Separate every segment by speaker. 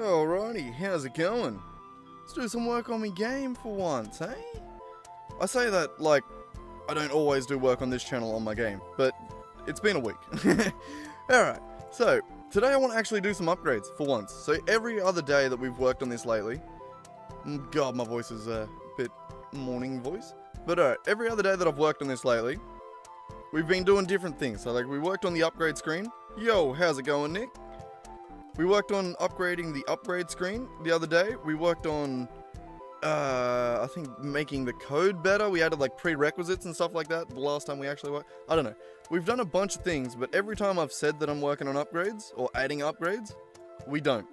Speaker 1: Alrighty, how's it going? Let's do some work on me game for once, eh? I say that like I don't always do work on this channel on my game, but it's been a week. Alright, so today I want to actually do some upgrades for once. So every other day that we've worked on this lately, God, my voice is a bit morning voice. But alright, every other day that I've worked on this lately, we've been doing different things. So like we worked on the upgrade screen. Yo, how's it going, Nick? We worked on upgrading the upgrade screen the other day. We worked on, I think making the code better. We added like prerequisites and stuff like that the last time we actually worked. I don't know. We've done a bunch of things, but every time I've said that I'm working on upgrades or adding upgrades, we don't.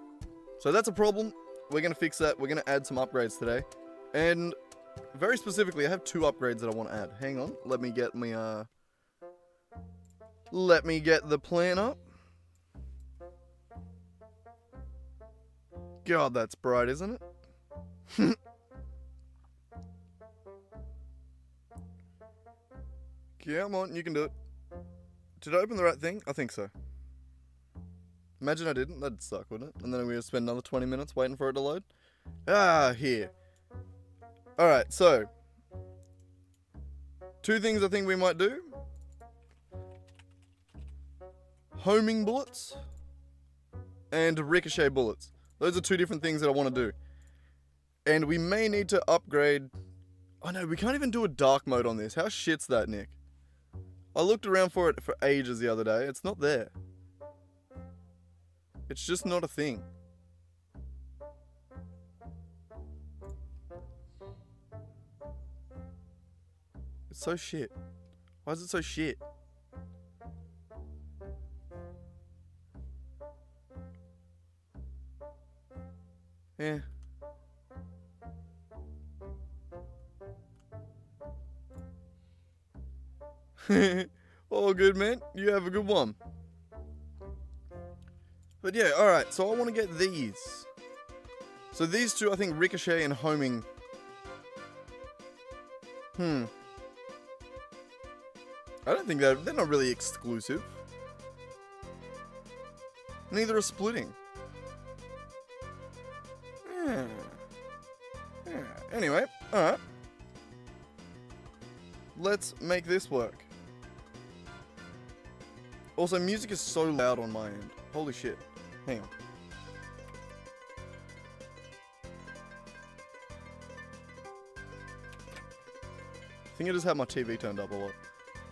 Speaker 1: So that's a problem. We're going to fix that. We're going to add some upgrades today. And very specifically, I have 2 upgrades that I want to add. Hang on. Let me get the plan up. God, that's bright, isn't it? Come on, you can do it. Did I open the right thing? I think so. Imagine I didn't. That'd suck, wouldn't it? And then we would spend another 20 minutes waiting for it to load. Here. Alright, so 2 things I think we might do. Homing bullets and ricochet bullets. Those are 2 different things that I want to do. And we may need to upgrade... Oh no, we can't even do a dark mode on this. How shit's that, Nick? I looked around for it for ages the other day. It's not there. It's just not a thing. It's so shit. Why is it so shit? Yeah. All good, man. You have a good one. But yeah, alright, so I want to get these. So these 2, I think ricochet and homing. I don't think they're not really exclusive. Neither are splitting. Anyway, alright. Let's make this work. Also, music is so loud on my end. Holy shit. Hang on. I think I just had my TV turned up a lot.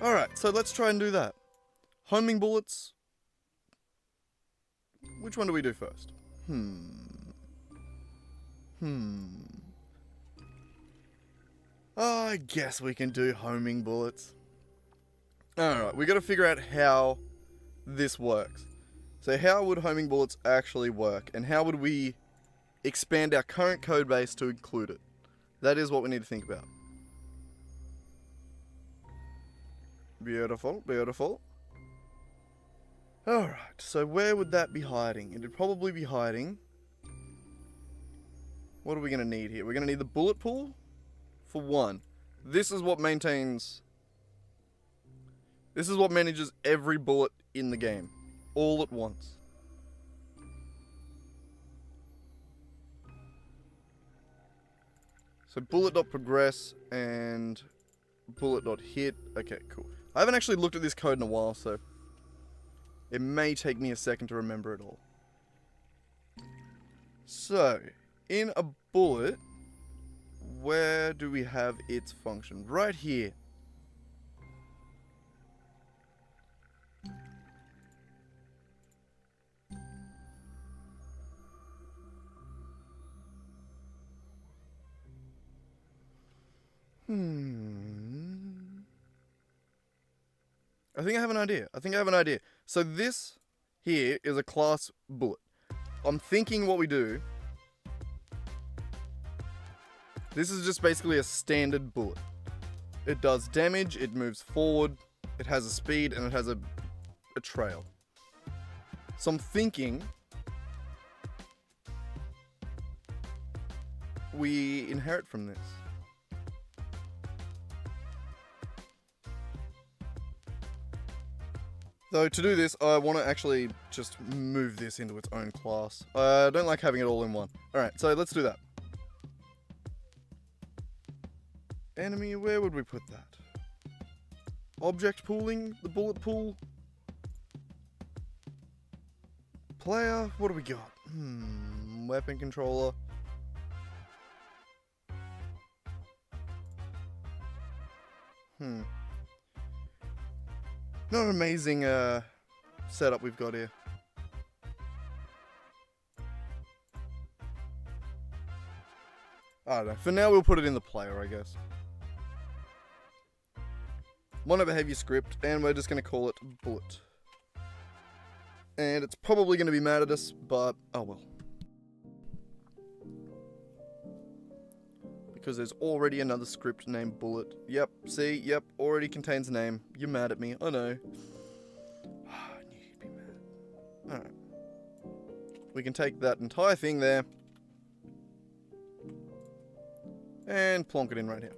Speaker 1: Alright, so let's try and do that. Homing bullets. Which one do we do first? I guess we can do homing bullets. Alright, we gotta figure out how this works. So how would homing bullets actually work? And how would we expand our current code base to include it? That is what we need to think about. Beautiful, beautiful. Alright, so where would that be hiding? It'd probably be hiding... What are we going to need here? We're going to need the bullet pool for 1. This is what maintains... This is what manages every bullet in the game. All at once. So bullet.progress and bullet.hit. Okay, cool. I haven't actually looked at this code in a while, so it may take me a second to remember it all. So, in a bullet, where do we have its function? Right here. I think I have an idea. So this here is a class bullet. I'm thinking what we do. This is just basically a standard bullet. It does damage, it moves forward, it has a speed, and it has a trail. So I'm thinking we inherit from this. Though to do this, I want to actually just move this into its own class. I don't like having it all in one. Alright, so let's do that. Enemy, where would we put that? Object pooling, the bullet pool. Player, what do we got? Weapon controller. Not an amazing setup we've got here. I don't know. For now, we'll put it in the player, I guess. Mono-behavior script, and we're just going to call it bullet. And it's probably going to be mad at us, but oh well. Because there's already another script named bullet. Yep, see, yep, already contains a name. You're mad at me, I know. I knew you'd be mad. Alright. We can take that entire thing there. And plonk it in right here.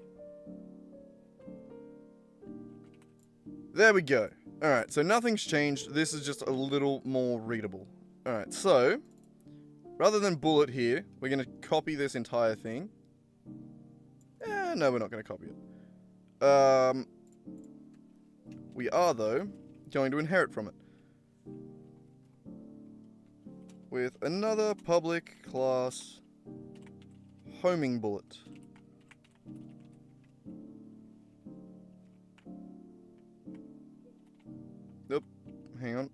Speaker 1: There we go. Alright, so nothing's changed. This is just a little more readable. Alright, so rather than bullet here, we're going to copy this entire thing. No, we're not going to copy it. We are, though, going to inherit from it. With another public class homing bullet. Nope. Hang on.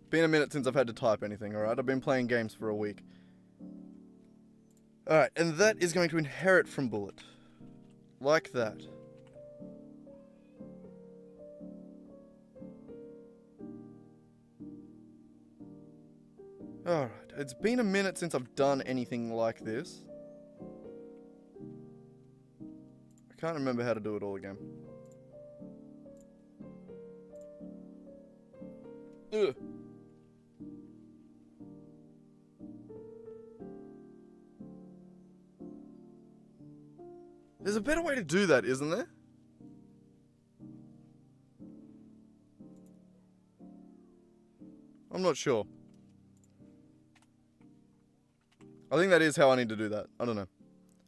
Speaker 1: Been a minute since I've had to type anything, alright? I've been playing games for a week. Alright, and that is going to inherit from bullet. Like that. Alright, it's been a minute since I've done anything like this. I can't remember how to do it all again. Ugh. There's a better way to do that, isn't there? I'm not sure. I think that is how I need to do that. I don't know.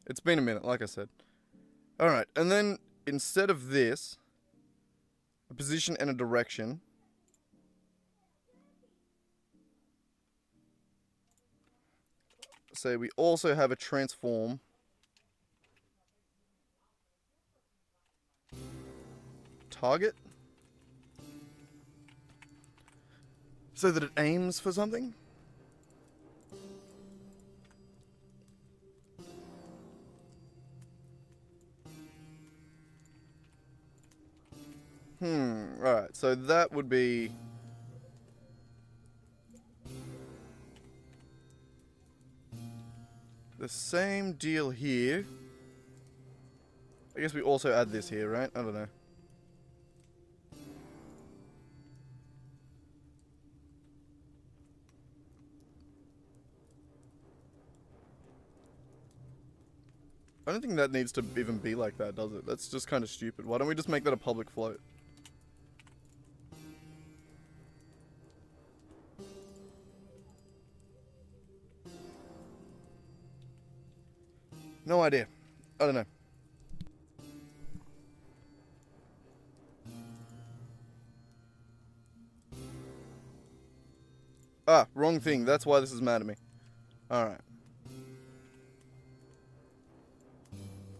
Speaker 1: It's been a minute, like I said. Alright, and then instead of this, a position and a direction. Say we also have a transform. Target. So that it aims for something. Right, so that would be the same deal here. I guess we also add this here, right? I don't know. I don't think that needs to even be like that, does it? That's just kind of stupid. Why don't we just make that a public float? No idea. I don't know. Ah, wrong thing. That's why this is mad at me. Alright.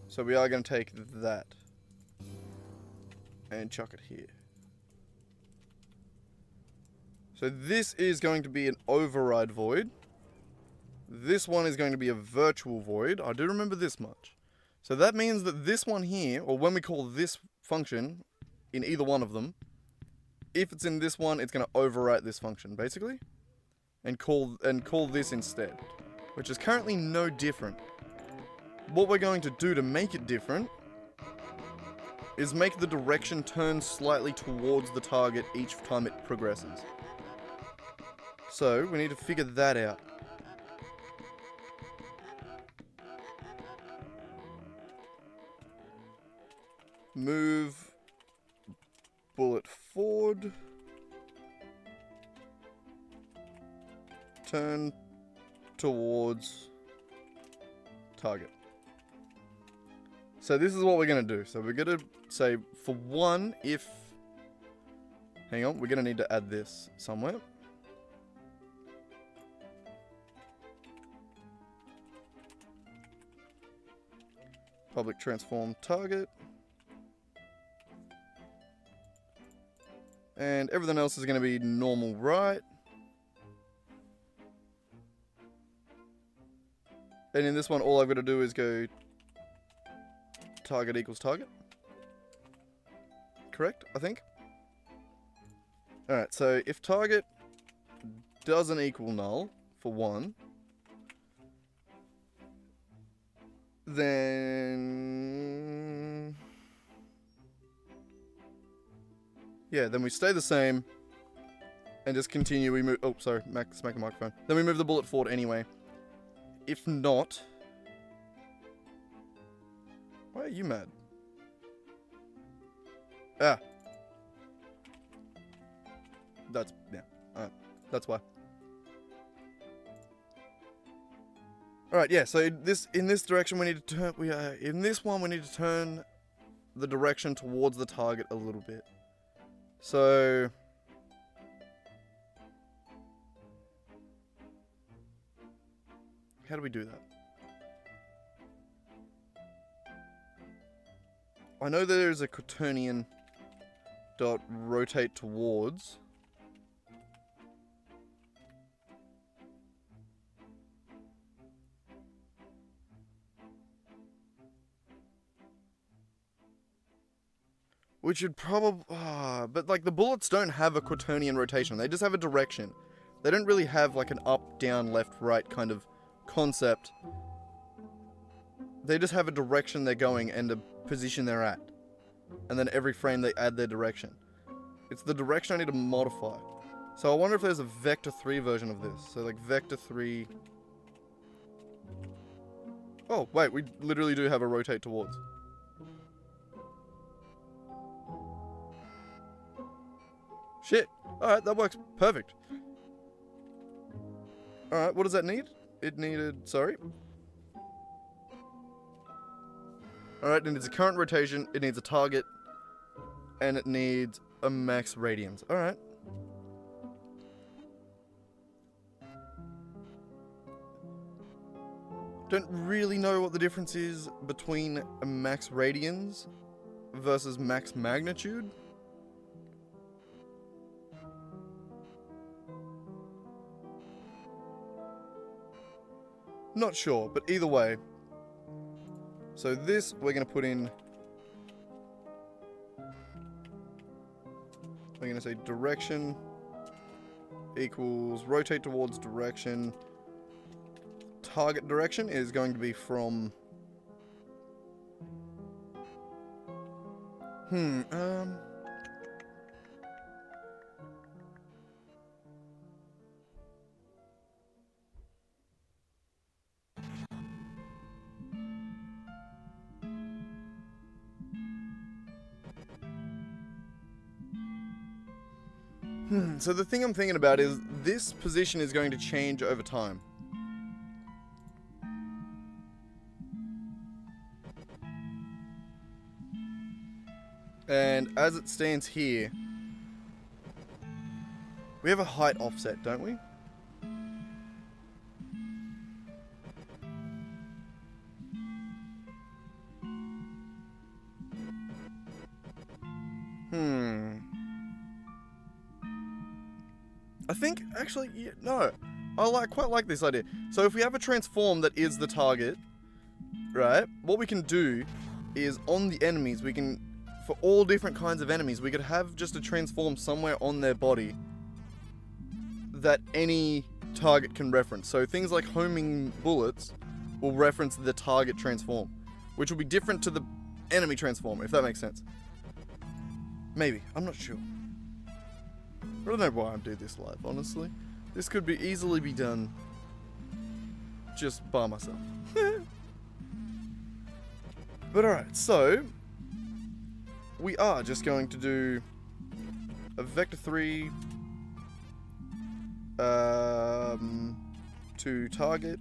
Speaker 1: So we are going to take that. And chuck it here. So this is going to be an override void. This one is going to be a virtual void. I do remember this much. So that means that this one here, or when we call this function in either one of them, if it's in this one, it's going to overwrite this function, basically. And call this instead. Which is currently no different. What we're going to do to make it different is make the direction turn slightly towards the target each time it progresses. So, we need to figure that out. Move bullet forward. turn towards target. So this is what we're going to do. So we're going to say for 1, if... Hang on, we're going to need to add this somewhere. Public transform target. And everything else is going to be normal right. And in this one, all I've got to do is go target equals target. Correct, I think. Alright, so if target doesn't equal null for 1, then... yeah, then we stay the same and just continue. We move... oh, sorry, smack the microphone. Then we move the bullet forward anyway. If not... why are you mad? Ah. That's... yeah. Alright. That's why. Alright, yeah, so in this direction we need to turn... in this one we need to turn the direction towards the target a little bit. So... how do we do that? I know there's a quaternion dot rotate towards. Which should probably... but like the bullets don't have a quaternion rotation. They just have a direction. They don't really have like an up, down, left, right kind of concept. They just have a direction they're going and a position they're at. And then every frame they add their direction. It's the direction I need to modify. So I wonder if there's a vector 3 version of this. So like vector 3... oh, wait, we literally do have a rotate towards. Shit. Alright, that works perfect. Alright, what does that need? It needed... sorry. Alright, it needs a current rotation, it needs a target, and it needs a max radians. Alright. Don't really know what the difference is between a max radians versus max magnitude. Not sure, but either way. So this, we're going to put in... we're going to say direction equals rotate towards direction. Target direction is going to be from... so the thing I'm thinking about is this position is going to change over time. And as it stands here, we have a height offset, don't we? I think, actually, yeah, no. I quite like this idea. So if we have a transform that is the target, right? What we can do is on the enemies, we can, for all different kinds of enemies, we could have just a transform somewhere on their body that any target can reference. So things like homing bullets will reference the target transform, which will be different to the enemy transform, if that makes sense. Maybe. I'm not sure. I don't know why I'm doing this live, honestly. This could easily be done just by myself. But alright, so we are just going to do a vector 3 to target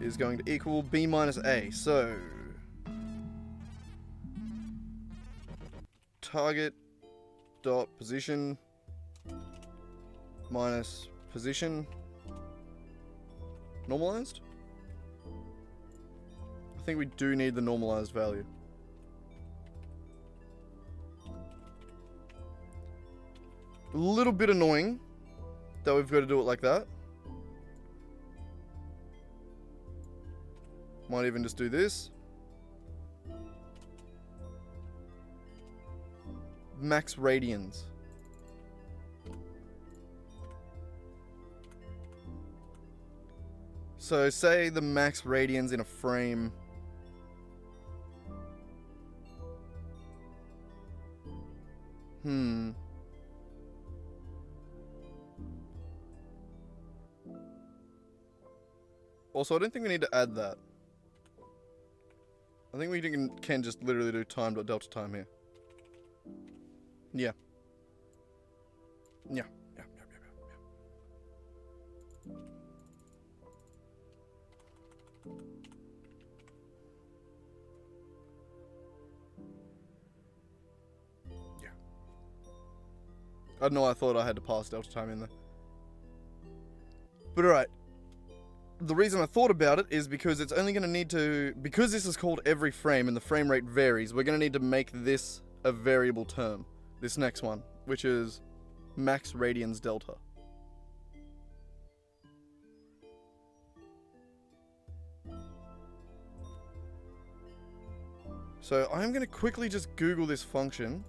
Speaker 1: is going to equal b minus a. So target dot position minus position normalized. I think we do need the normalized value. A little bit annoying that we've got to do it like that. Might even just do this. Max radians. So say the max radians in a frame Also, I don't think we need to add that. I think we can just literally do time.delta time here. Yeah. Yeah. I don't know, I thought I had to pass delta time in there. But alright. The reason I thought about it is because it's only going to need to... Because this is called every frame and the frame rate varies, we're going to need to make this a variable term. This next one, which is max radians delta. So I'm going to quickly just Google this function.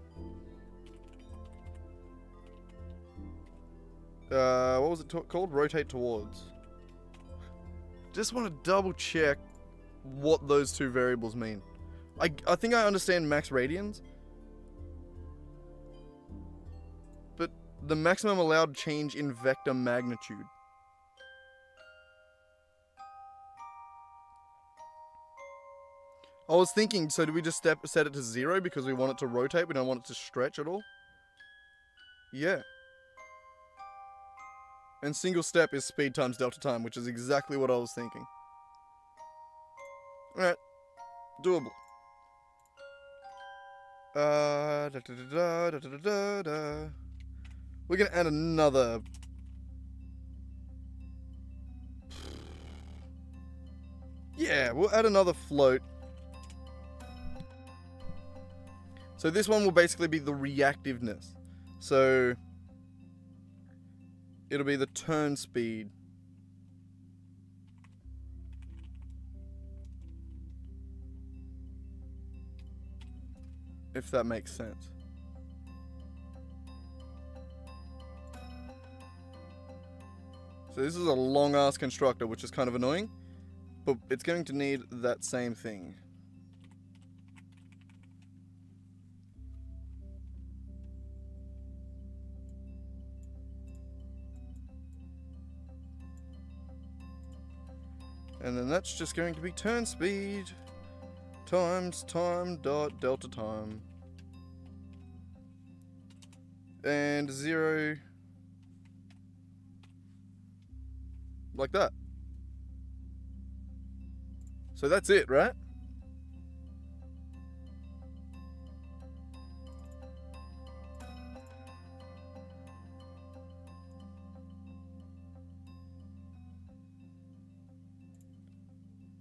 Speaker 1: What was it called? Rotate towards. Just want to double check what those two variables mean. I think I understand max radians. But the maximum allowed change in vector magnitude. I was thinking, so do we just set it to 0 because we want it to rotate, we don't want it to stretch at all? Yeah. And single step is speed times delta time, which is exactly what I was thinking. Alright. Doable. We're gonna add another... Yeah, we'll add another float. So this one will basically be the reactiveness. So... it'll be the turn speed. If that makes sense. So this is a long ass constructor, which is kind of annoying, but it's going to need that same thing. And then that's just going to be turn speed times time dot delta time. And 0. Like that. So that's it, right?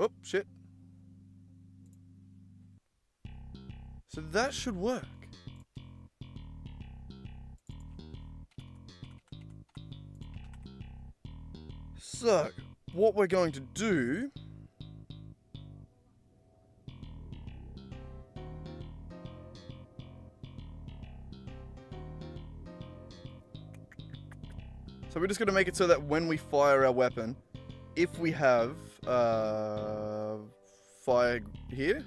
Speaker 1: Oh, shit. So that should work. So, what we're going to do... So we're just going to make it so that when we fire our weapon, if we have fire here,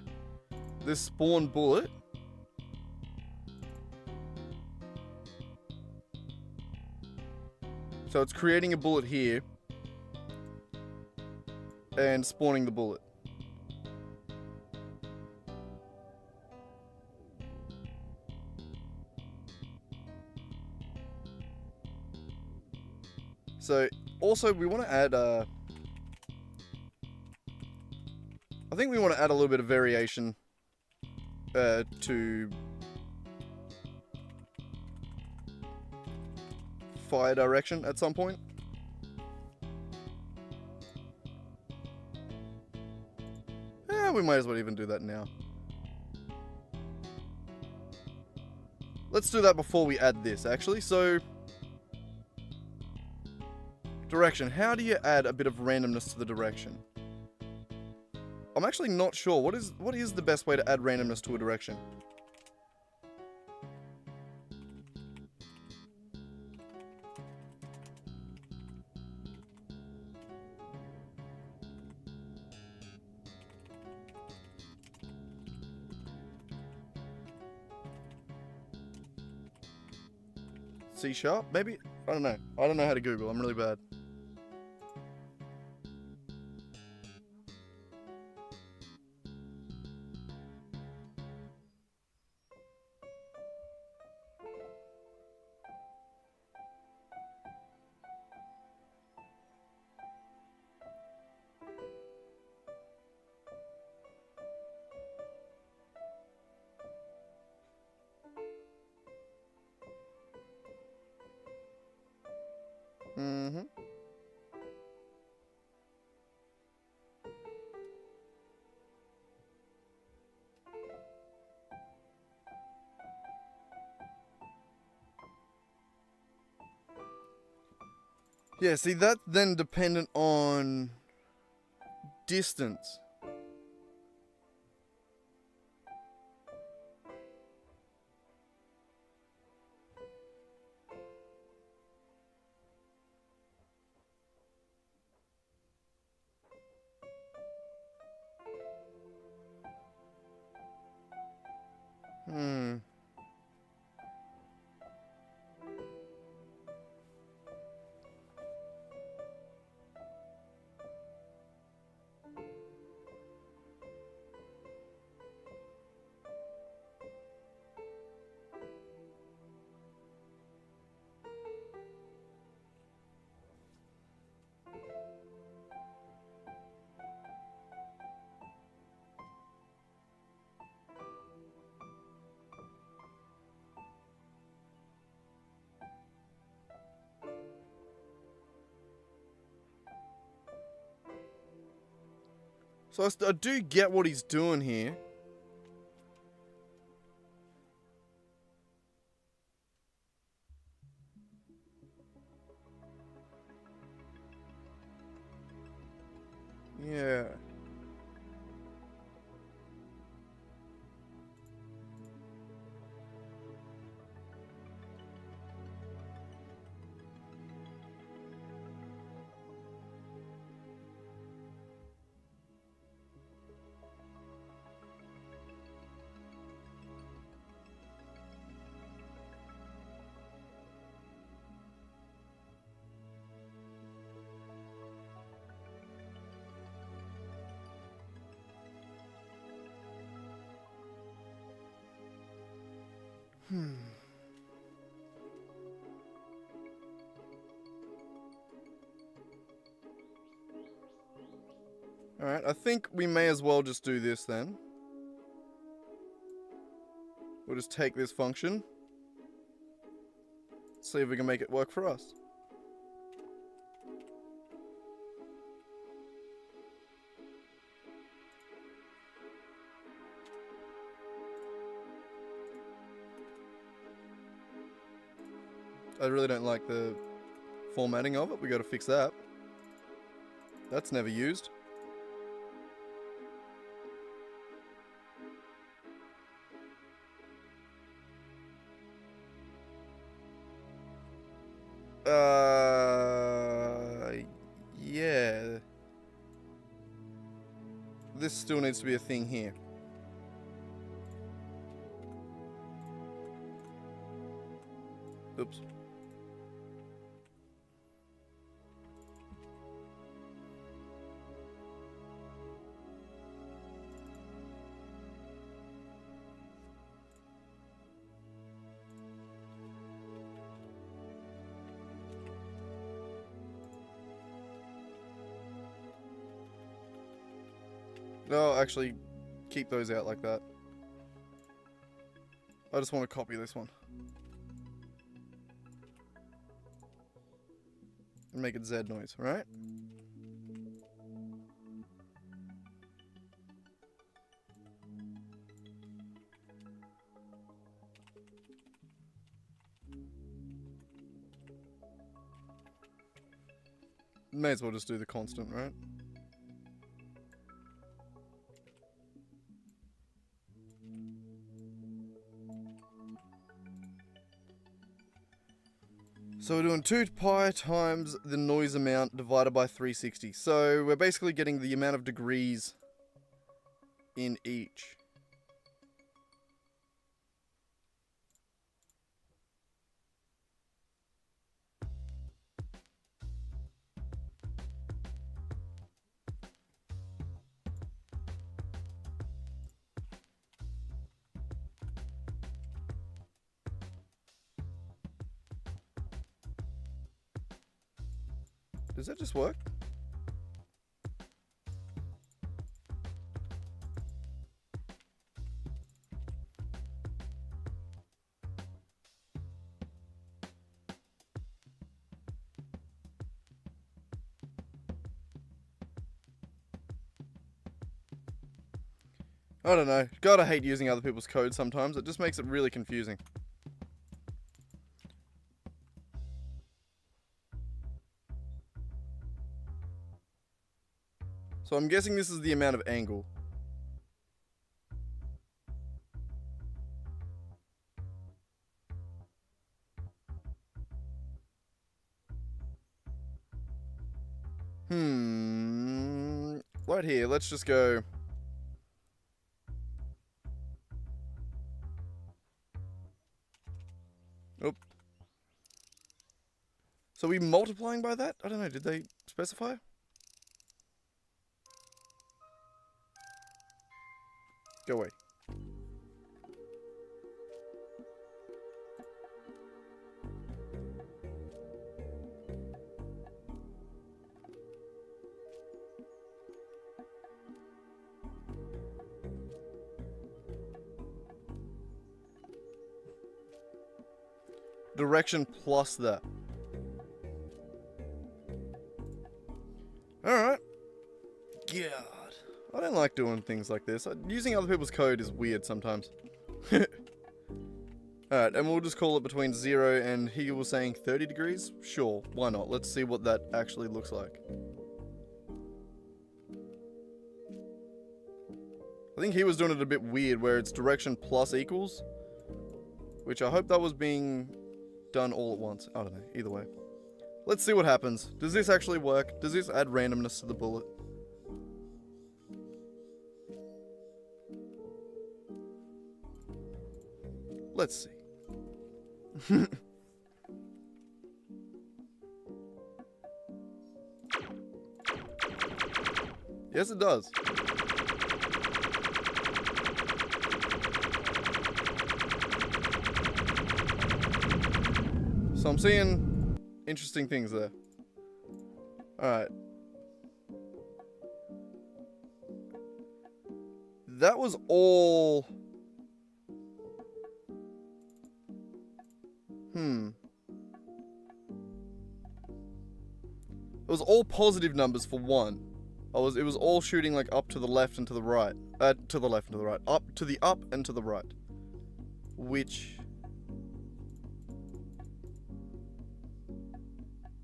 Speaker 1: this spawn bullet so it's creating a bullet here and spawning the bullet. So, also, we want to add, I think we want to add a little bit of variation, to fire direction at some point. We might as well even do that now. Let's do that before we add this, actually. So, direction. How do you add a bit of randomness to the direction? I'm actually not sure. What is the best way to add randomness to a direction? C sharp, maybe? I don't know. I don't know how to Google. I'm really bad. Mm-hmm. Yeah, see, that's then dependent on distance. Hmm. So I do get what he's doing here. Yeah. Alright, I think we may as well just do this then. We'll just take this function. See if we can make it work for us. I really don't like the formatting of it. We gotta fix that. That's never used. Yeah. This still needs to be a thing here. Oops. No, actually, keep those out like that. I just want to copy this one. And make it Z noise, right? May as well just do the constant, right? So we're doing 2 pi times the noise amount divided by 360. So we're basically getting the amount of degrees in each. Does that just work? I don't know. God, I hate using other people's code sometimes. It just makes it really confusing. So I'm guessing this is the amount of angle. Right here, let's just go... Oop. So are we multiplying by that? I don't know, did they specify? Go away. Direction plus that. Alright. God. I don't like doing things like this. Using other people's code is weird sometimes. Alright, and we'll just call it between 0 and he was saying 30 degrees? Sure, why not? Let's see what that actually looks like. I think he was doing it a bit weird where it's direction plus equals. Which I hope that was being done all at once. I don't know, either way. Let's see what happens. Does this actually work? Does this add randomness to the bullet? Let's see. Yes, it does. So I'm seeing interesting things there. Alright. That was all... It was all positive numbers for one. It was all shooting like up to the left and to the right. To the left and to the right. Up to the up and to the right. Which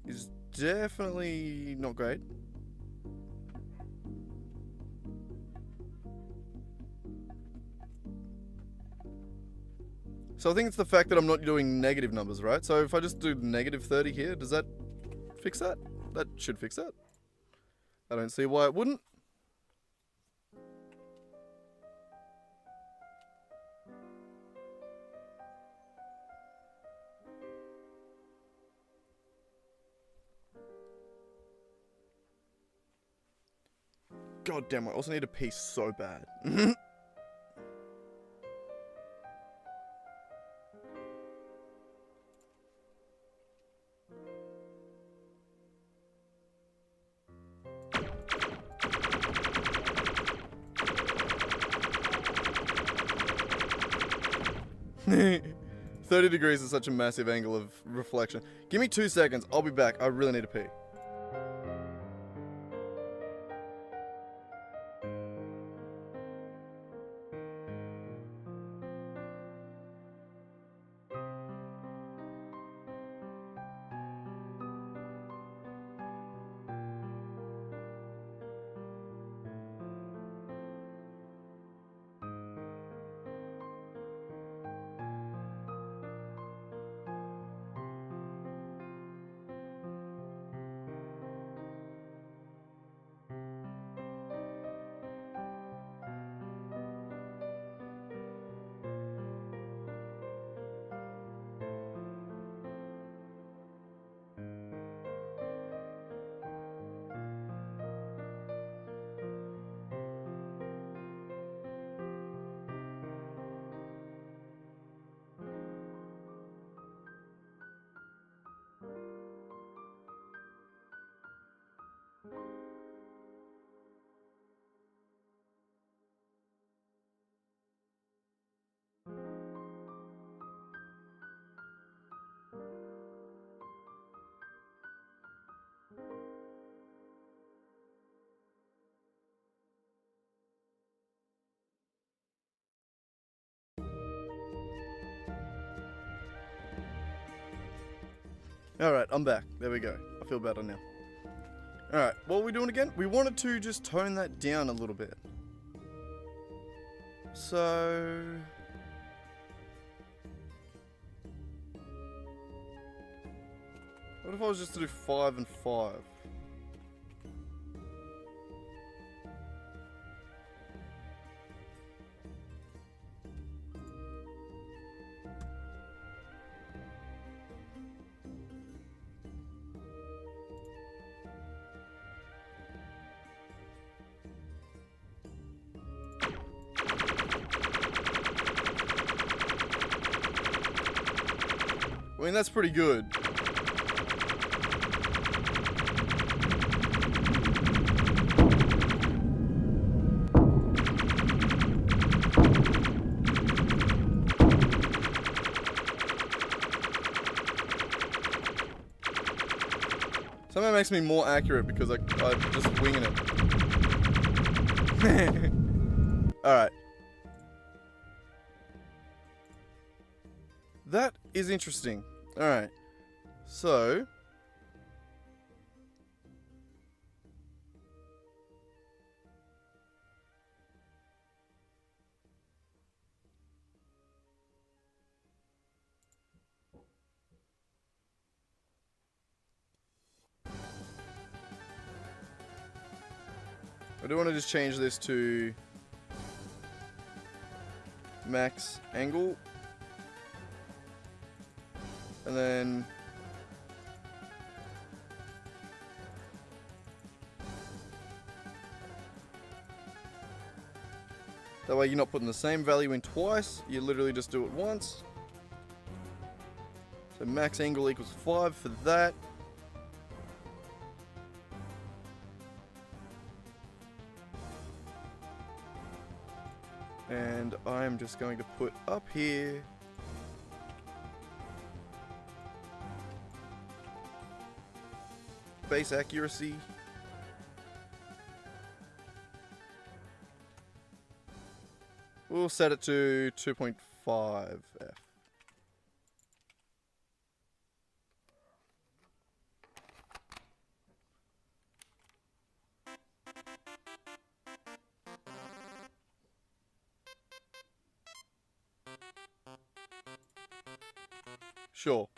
Speaker 1: is definitely not great. So I think it's the fact that I'm not doing negative numbers, right? So if I just do negative 30 here, does that fix that? That should fix that. I don't see why it wouldn't. God damn, I also need a piece so bad. 30 degrees is such a massive angle of reflection. Give me 2 seconds. I'll be back. I really need to pee. Alright, I'm back. There we go. I feel better now. Alright, what were we doing again? We wanted to just tone that down a little bit. So... what if I was just to do 5 and 5? I mean, that's pretty good. Somehow makes me more accurate because I'm just winging it. Alright. That is interesting. Alright. So... I do want to just change this to max angle. And then that way you're not putting the same value in twice, you literally just do it once. So max angle equals 5 for that. And I'm just going to put up here base accuracy. We'll set it to 2.5 F. Sure.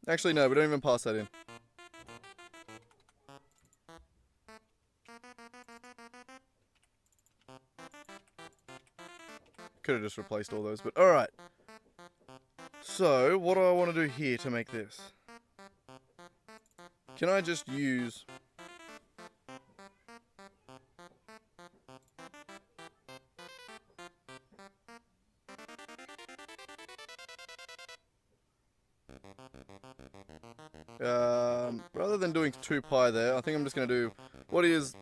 Speaker 1: Actually, no, we don't even pass that in. Could have just replaced all those, but alright. So, what do I want to do here to make this? Can I just use... rather than doing 2 pi there, I think I'm just going to do... what is...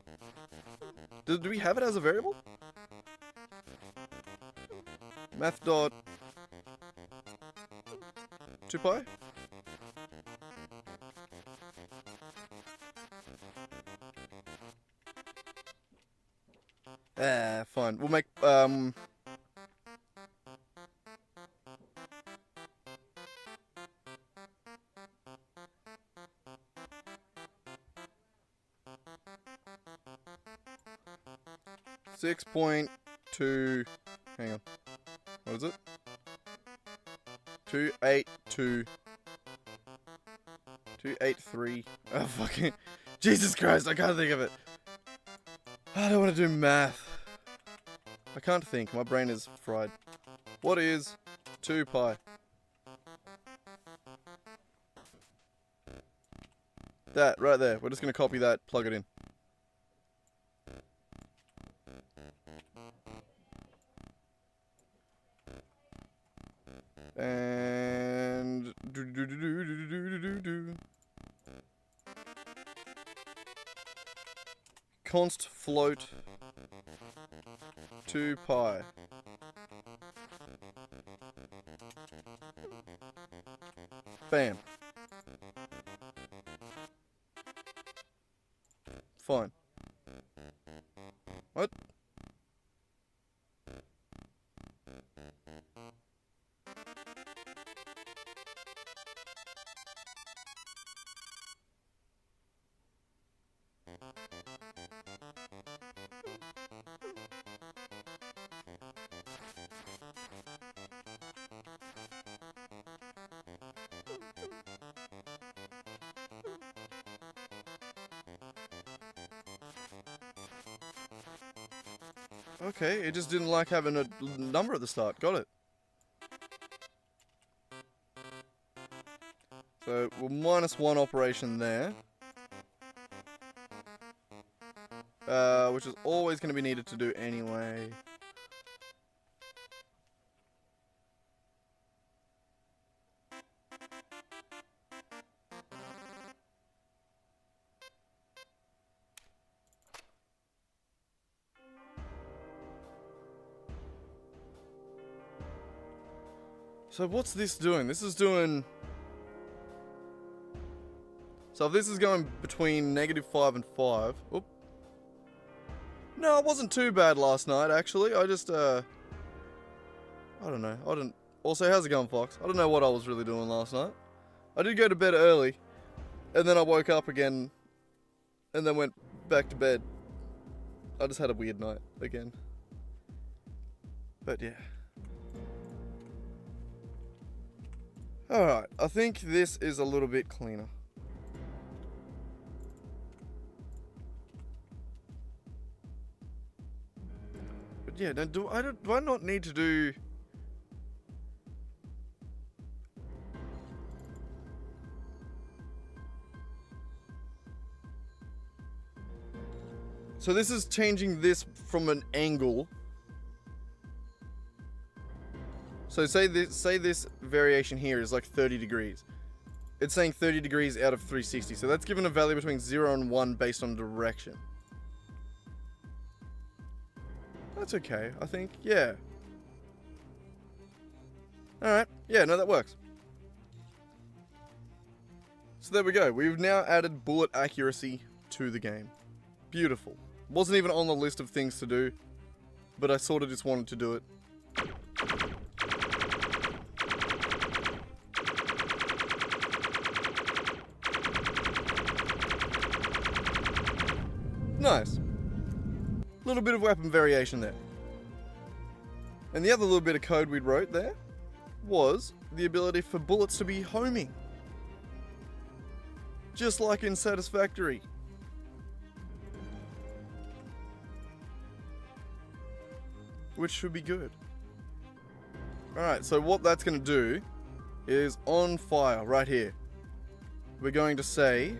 Speaker 1: Do we have it as a variable? Math dot 2 pi? Fine. We'll make, 6.2, hang on, what is it? 282, 283, oh fucking, Jesus Christ, I can't think of it. I don't want to do math. I can't think, my brain is fried. What is 2 pi? That, right there, we're just going to copy that, plug it in. And const float 2 pi. Bam. Fine. What? Okay, it just didn't like having a number at the start. Got it. So, we'll -1 operation there. Which is always going to be needed to do anyway. So what's this doing? This is doing... So if this is going between -5 and 5... Oop. No, it wasn't too bad last night, actually. I just, I don't know. I didn't... Also, how's it going, Fox? I don't know what I was really doing last night. I did go to bed early. And then I woke up again. And then went back to bed. I just had a weird night again. But yeah. Alright, I think this is a little bit cleaner. But yeah, now do I not need to do... So this is changing this from an angle. So say this variation here is like 30 degrees. It's saying 30 degrees out of 360. So that's given a value between 0 and 1 based on direction. That's okay, I think. Yeah. Alright. Yeah, no, that works. So there we go. We've now added bullet accuracy to the game. Beautiful. Wasn't even on the list of things to do, but I sort of just wanted to do it. Nice. Little bit of weapon variation there. And the other little bit of code we wrote there was the ability for bullets to be homing. Just like in Satisfactory. Which should be good. Alright, so what that's going to do is on fire right here. We're going to say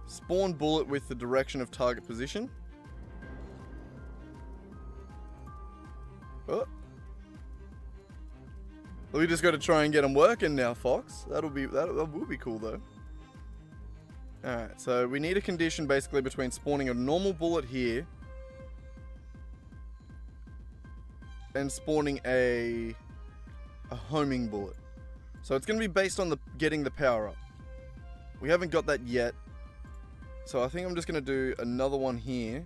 Speaker 1: spawn bullet with the direction of target position. Oh. We just got to try and get them working now, Fox. That will be cool though. Alright, so we need a condition basically between spawning a normal bullet here and spawning a a homing bullet. So it's going to be based on getting the power up. We haven't got that yet. So I think I'm just going to do another one here.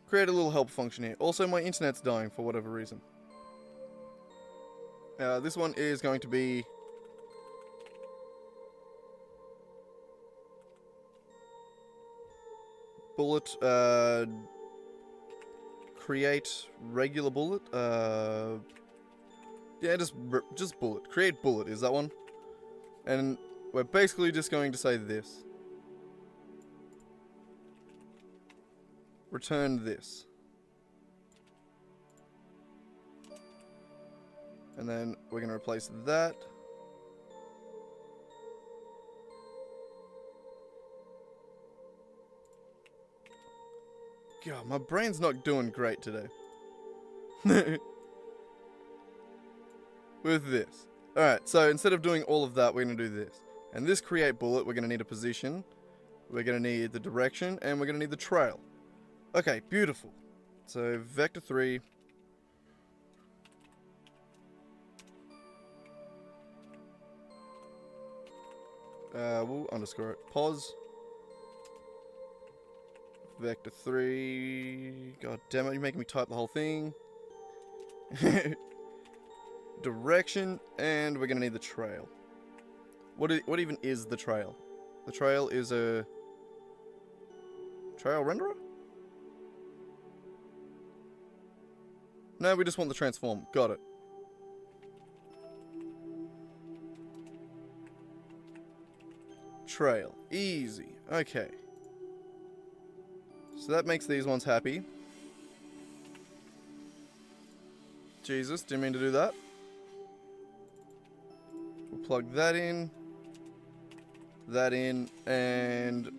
Speaker 1: Create a little help function here. Also, my internet's dying for whatever reason. This one is going to be bullet, create regular bullet, yeah, just bullet. Create bullet is that one. And we're basically just going to say this. Return this. And then we're going to replace that. God, my brain's not doing great today. With this. Alright, so instead of doing all of that, we're going to do this. And this create bullet, we're going to need a position. We're going to need the direction, and we're going to need the trail. Okay, beautiful. So, vector 3. We'll underscore it. Pause. Vector 3. God damn it, you're making me type the whole thing. Direction, and we're going to need the trail. What even is the trail? The trail is a trail renderer? No, we just want the transform. Got it. Trail. Easy. Okay. So that makes these ones happy. Jesus, didn't mean to do that. We'll plug that in, and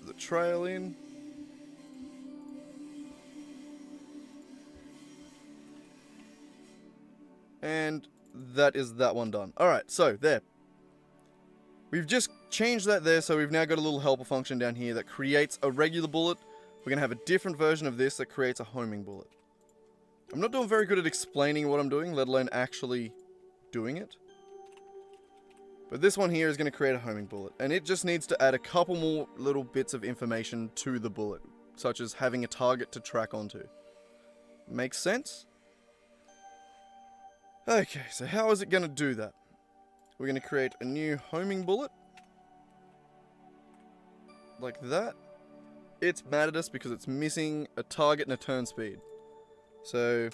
Speaker 1: the trail in. And that is that one done. Alright, so there. We've just changed that there, so we've now got a little helper function down here that creates a regular bullet. We're going to have a different version of this that creates a homing bullet. I'm not doing very good at explaining what I'm doing, let alone actually doing it. But this one here is going to create a homing bullet, and it just needs to add a couple more little bits of information to the bullet, such as having a target to track onto. Makes sense? Okay, so how is it going to do that? We're going to create a new homing bullet. Like that. It's mad at us because it's missing a target and a turn speed. So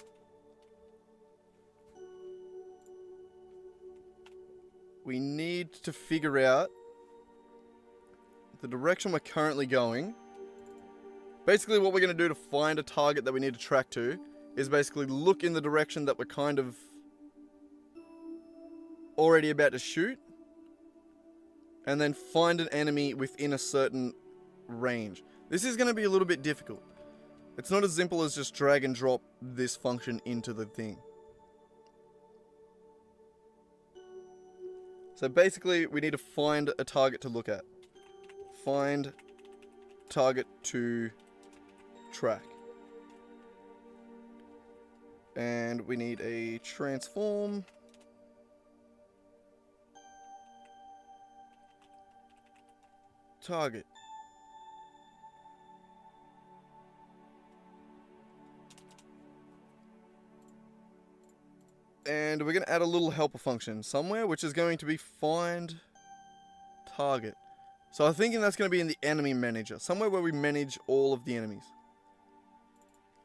Speaker 1: we need to figure out the direction we're currently going. Basically what we're going to do to find a target that we need to track to is basically look in the direction that we're kind of already about to shoot, and then find an enemy within a certain range. This is going to be a little bit difficult. It's not as simple as just drag and drop this function into the thing. So basically, we need to find a target to look at. Find target to track. And we need a transform. Target. And we're going to add a little helper function somewhere, which is going to be find target. So I'm thinking that's going to be in the enemy manager, somewhere where we manage all of the enemies.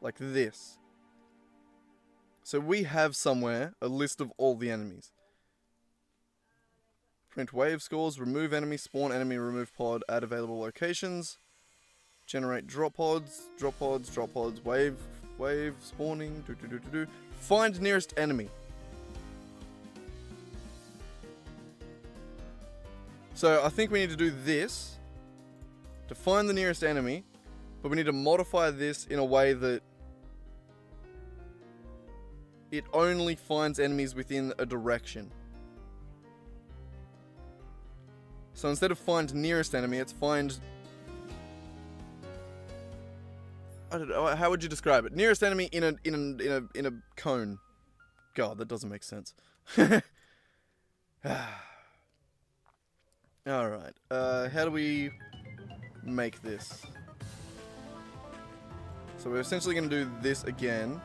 Speaker 1: Like this. So we have somewhere a list of all the enemies. Print wave scores, remove enemy, spawn enemy, remove pod, add available locations, generate drop pods, wave, spawning, find nearest enemy. So I think we need to do this to find the nearest enemy, but we need to modify this in a way that it only finds enemies within a direction. So instead of find nearest enemy, it's find... I don't know, how would you describe it? Nearest enemy in a cone. God, that doesn't make sense. Alright, how do we make this? So we're essentially going to do this again.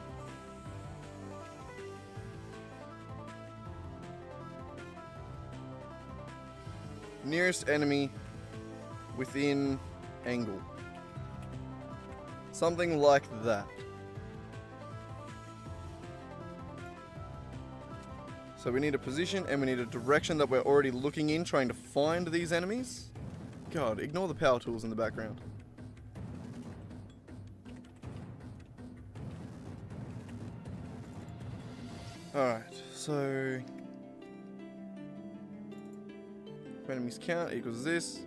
Speaker 1: Nearest enemy within angle. Something like that. So we need a position and we need a direction that we're already looking in, trying to find these enemies. God, ignore the power tools in the background. Alright, so... enemies count equals this.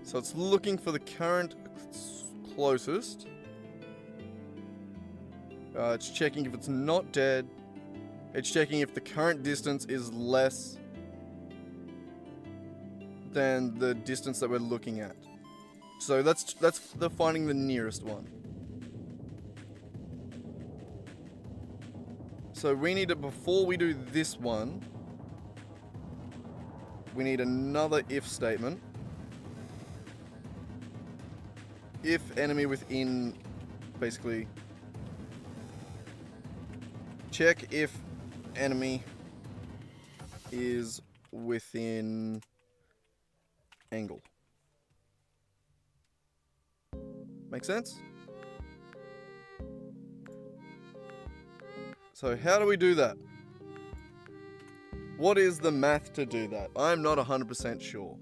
Speaker 1: So it's looking for the current closest. It's checking if it's not dead. It's checking if the current distance is less than the distance that we're looking at. So that's the finding the nearest one. So we need to, before we do this one, we need another if statement. If enemy within, basically, check if enemy is within angle. Make sense? So how do we do that? What is the math to do that? I'm not 100% sure.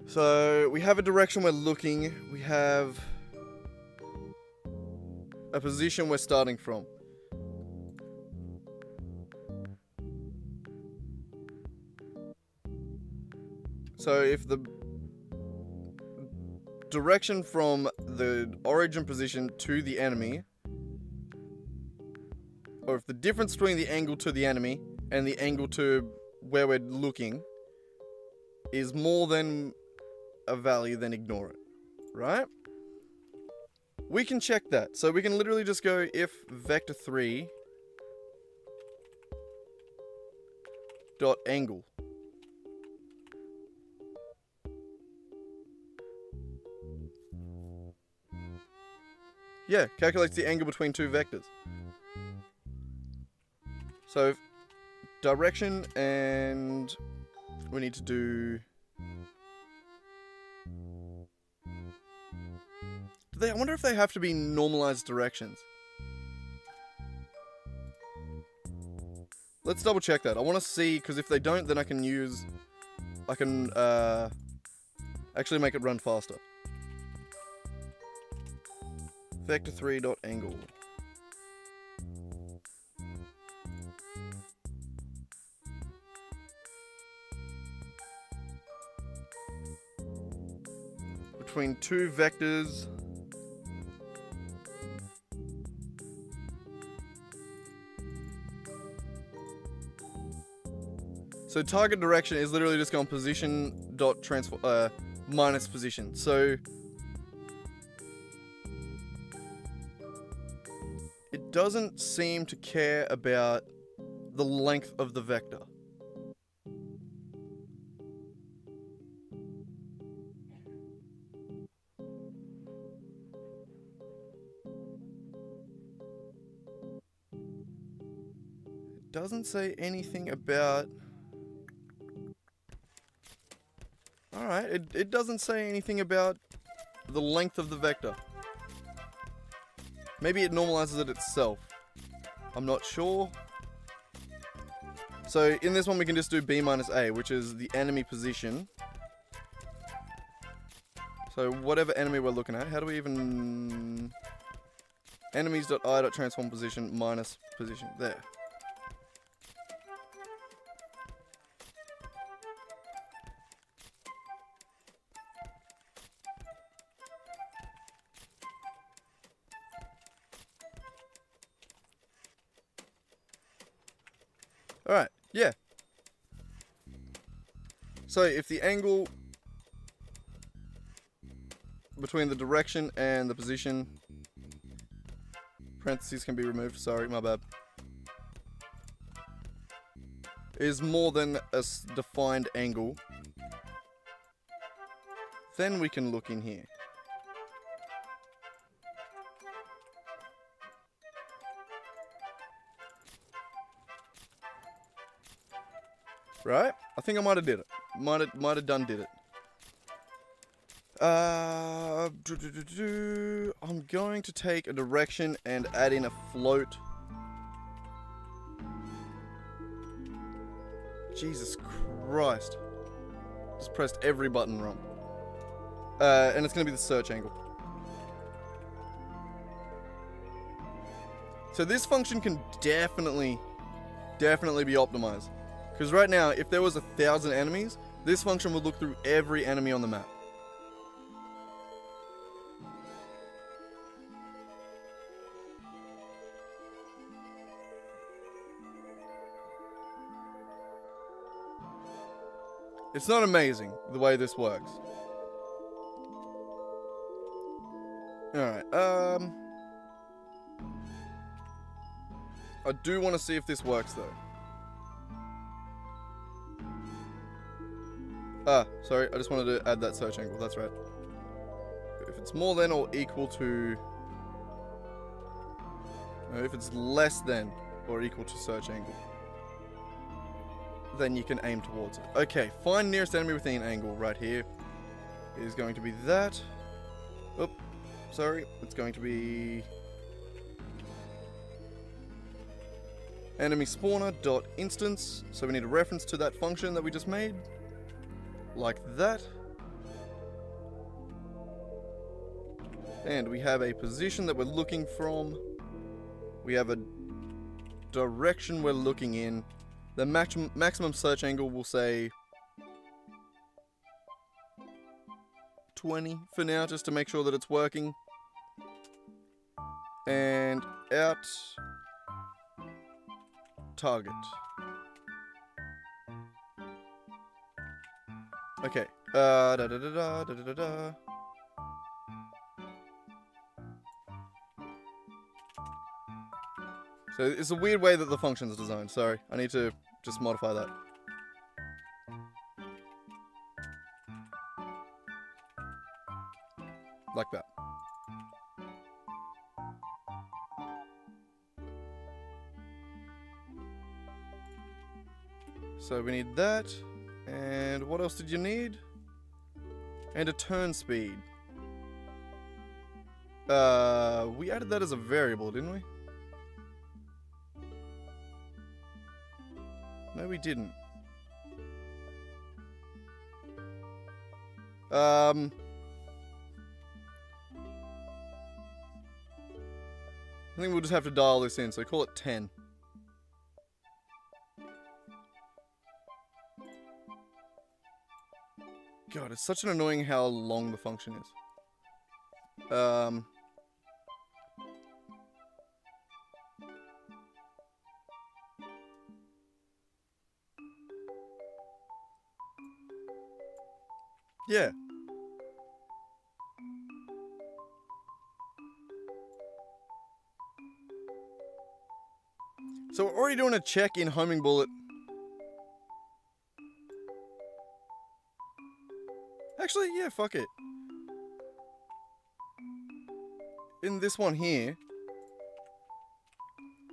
Speaker 1: So we have a direction we're looking. We have a position we're starting from. So if the direction from the origin position to the enemy, or if the difference between the angle to the enemy and the angle to where we're looking is more than a value, then ignore it, right? We can check that. So we can literally just go if vector3 dot angle. Yeah, calculates the angle between two vectors. So direction, and we need to do... I wonder if they have to be normalized directions. Let's double check that. I want to see, because if they don't, then I can actually make it run faster. Vector3 dot angle. Between two vectors. So target direction is literally just going position dot transform minus position. So it doesn't seem to care about the length of the vector. It doesn't say anything about... Alright, it doesn't say anything about the length of the vector. Maybe it normalizes it itself. I'm not sure. So in this one we can just do B minus A, which is the enemy position. So whatever enemy we're looking at, how do we even... enemies.i.transform position minus position. There. So if the angle between the direction and the position, parentheses can be removed, sorry, my bad, is more than a defined angle, then we can look in here. Right? I think I might have did it. Might have done did it. I'm going to take a direction and add in a float. Jesus Christ. Just pressed every button wrong. And it's going to be the search angle. So this function can definitely be optimized. Because right now, if there was 1,000 enemies, this function would look through every enemy on the map. It's not amazing, the way this works. Alright, I do want to see if this works, though. Sorry, I just wanted to add that search angle, that's right. If it's more than or equal to... No, if it's less than or equal to search angle, then you can aim towards it. Okay, find nearest enemy within angle right here. It is going to be that. Oh, sorry, it's going to be... enemy spawner dot instance. So we need a reference to that function that we just made. Like that. And we have a position that we're looking from. We have a direction we're looking in. The maximum search angle will say 20 for now, just to make sure that it's working. And out target. Okay. So it's a weird way that the function's designed. Sorry, I need to just modify that. Like that. So we need that. And what else did you need? And a turn speed. We added that as a variable, didn't we? No, we didn't. I think we'll just have to dial this in, so call it 10. God, it's such an annoying how long the function is. Yeah. So we're already doing a check in homing bullet. Actually, yeah, fuck it. In this one here,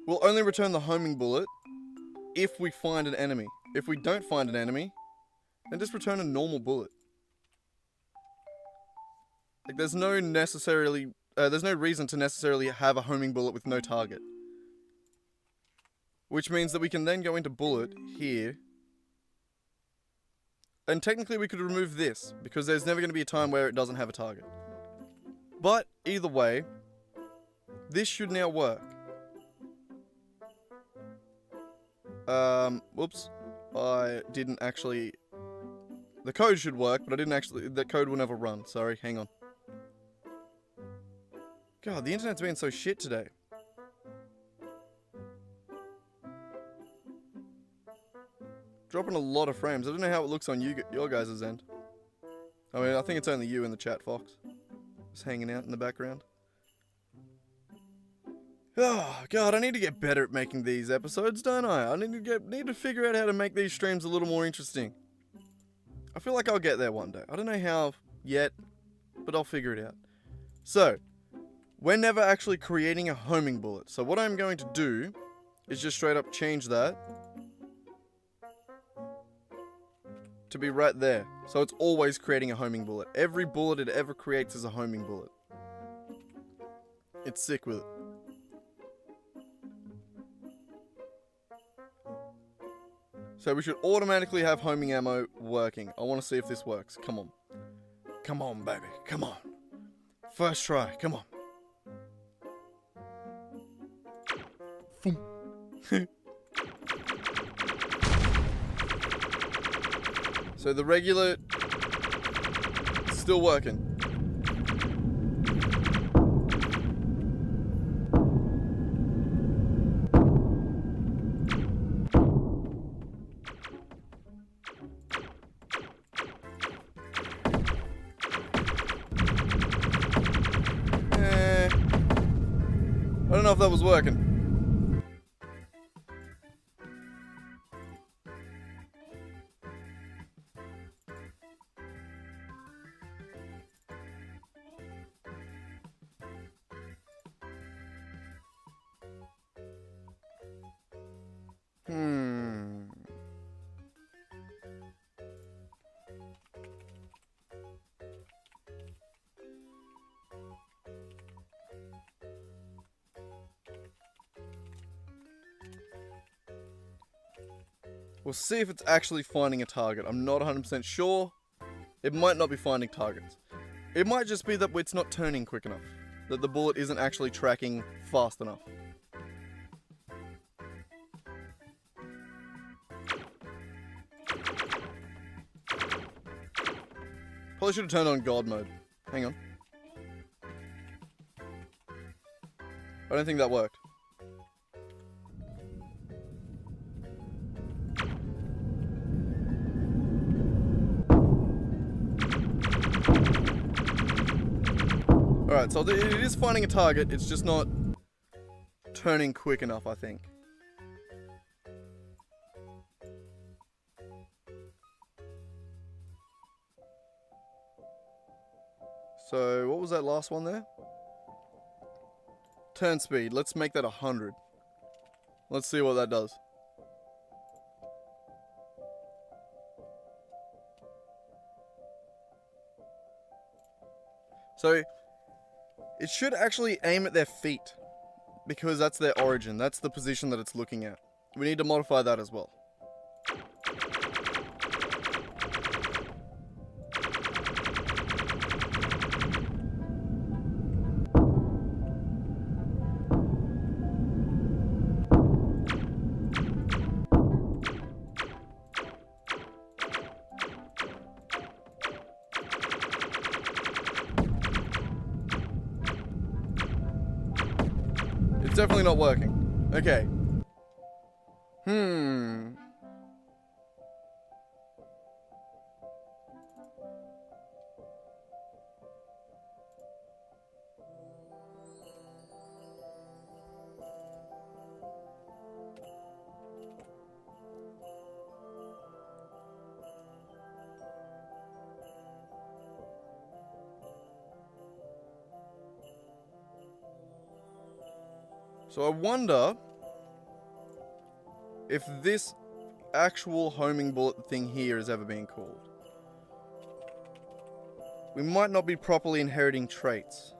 Speaker 1: we'll only return the homing bullet if we find an enemy. If we don't find an enemy, then just return a normal bullet. Like, there's no reason to necessarily have a homing bullet with no target. Which means that we can then go into bullet here. And technically we could remove this, because there's never going to be a time where it doesn't have a target. But, either way, this should now work. Whoops. I didn't actually... The code should work, but I didn't actually... The code will never run. Sorry, hang on. God, the internet's been so shit today. Dropping a lot of frames. I don't know how it looks on your guys' end. I mean, I think it's only you in the chat, Fox. Just hanging out in the background. Oh, God, I need to get better at making these episodes, don't I? I need to figure out how to make these streams a little more interesting. I feel like I'll get there one day. I don't know how yet, but I'll figure it out. So, we're never actually creating a homing bullet. So what I'm going to do is just straight up change that to be right there. So it's always creating a homing bullet. Every bullet it ever creates is a homing bullet. It's sick with it. So we should automatically have homing ammo working. I want to see if this works. Come on. Come on, baby. Come on. First try. Come on. So the regular still working. I don't know if that was working. We'll see if it's actually finding a target. I'm not 100% sure. It might not be finding targets. It might just be that it's not turning quick enough. That the bullet isn't actually tracking fast enough. Probably should have turned on God mode. Hang on. I don't think that worked. Alright, so it is finding a target, it's just not turning quick enough, I think. So, what was that last one there? Turn speed, let's make that 100. Let's see what that does. So, it should actually aim at their feet, because that's their origin, that's the position that it's looking at. We need to modify that as well. It's definitely not working. Okay. So I wonder if this actual homing bullet thing here has ever been called. We might not be properly inheriting traits.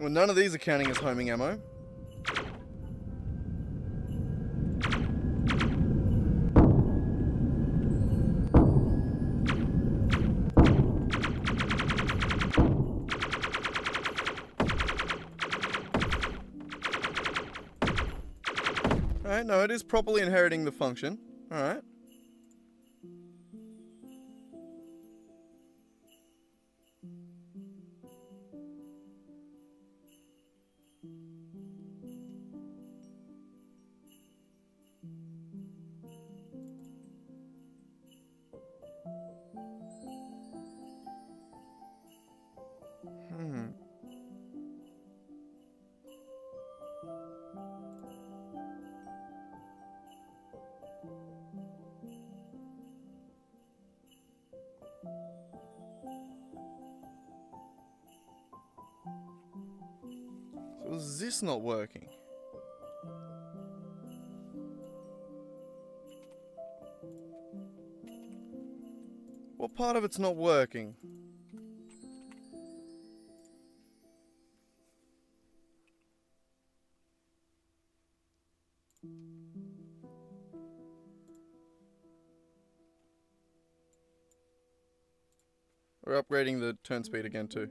Speaker 1: Well, none of these are counting as homing ammo. Alright, no, it is properly inheriting the function. Alright. So is this not working? What part of it's not working? We're upgrading the turn speed again too.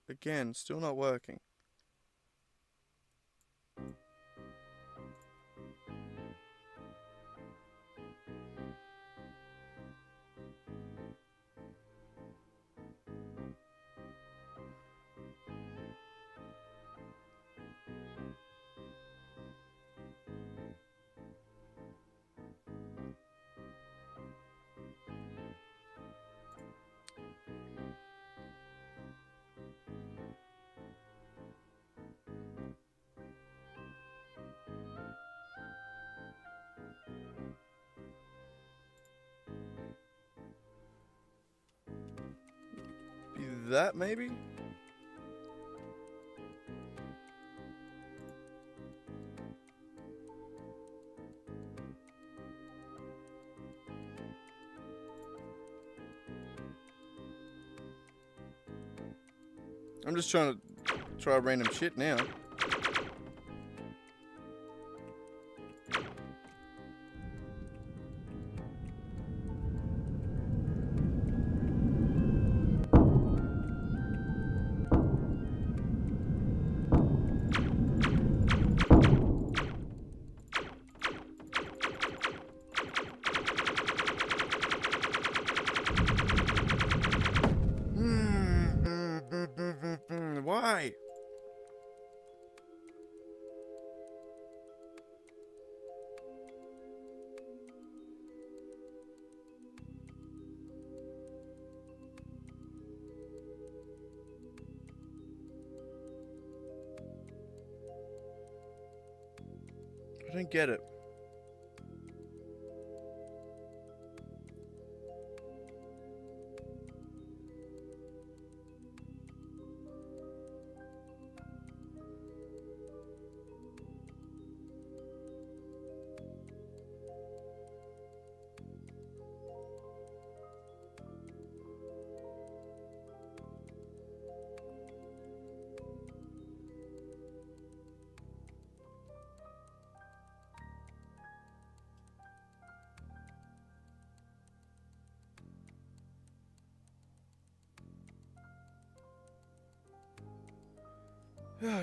Speaker 1: Again, still not working. Be that maybe? I'm just trying to try random shit now. Why? I don't get it.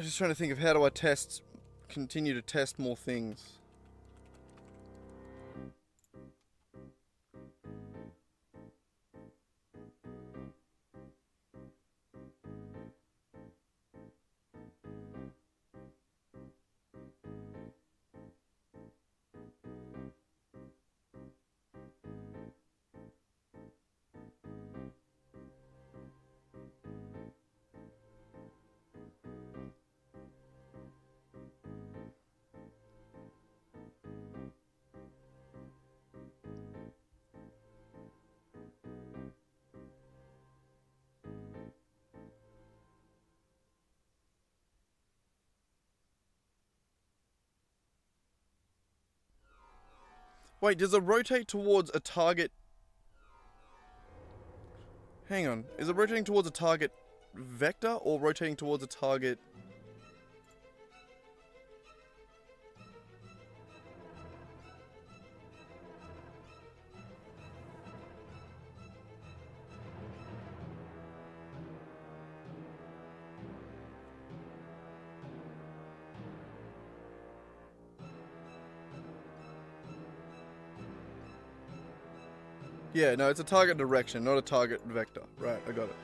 Speaker 1: Just trying to think of how do I continue to test more things. Wait, does it rotate towards a target? Hang on. Is it rotating towards a target vector or rotating towards a target? Yeah, no, it's a target direction, not a target vector. Right, I got it.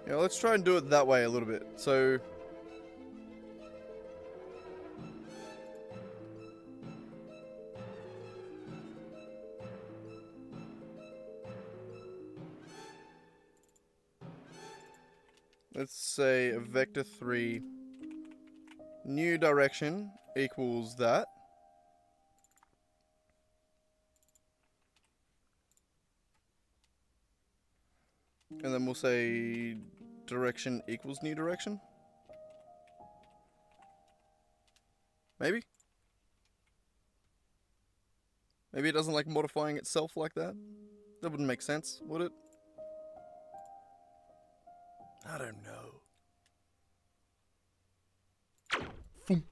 Speaker 1: Yeah, let's try and do it that way a little bit. So... let's say a vector 3 new direction equals that. And then we'll say direction equals new direction. Maybe? Maybe it doesn't like modifying itself like that? That wouldn't make sense, would it? I don't know. Boom.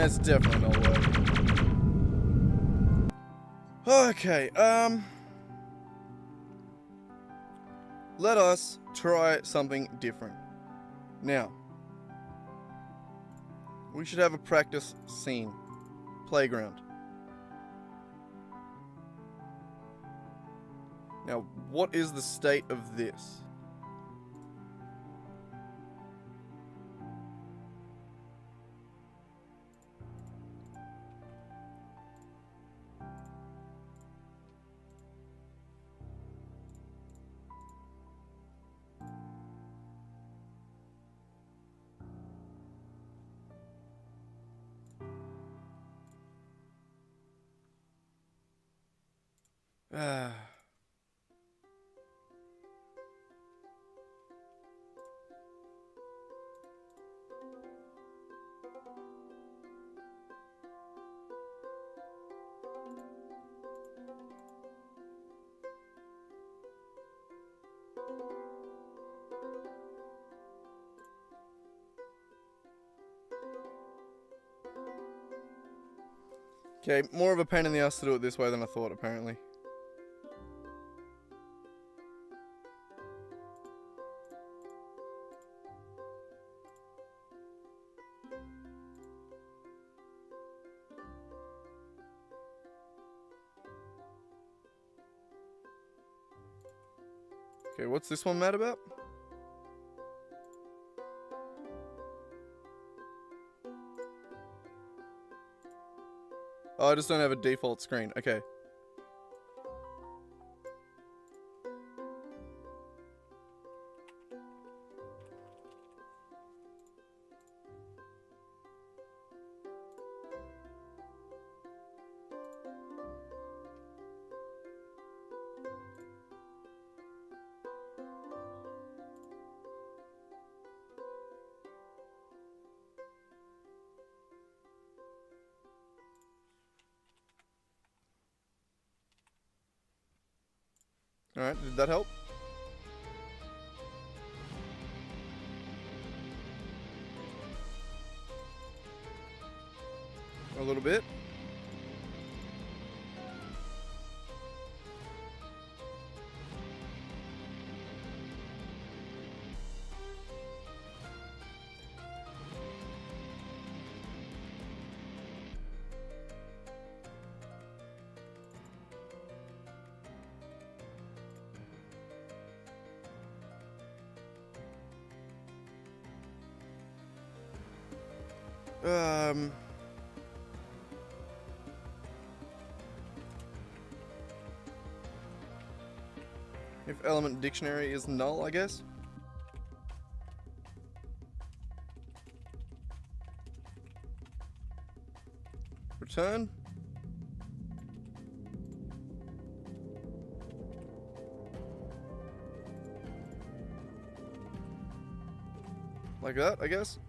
Speaker 1: It's definitely not working. Okay, let us try something different. Now, we should have a practice scene. Playground. Now, what is the state of this? Okay, more of a pain in the ass to do it this way than I thought, apparently. Okay, what's this one mad about? Oh, I just don't have a default screen. Okay. Alright, did that help? A little bit. Um... If element dictionary is null, I guess. Return. Like that, I guess.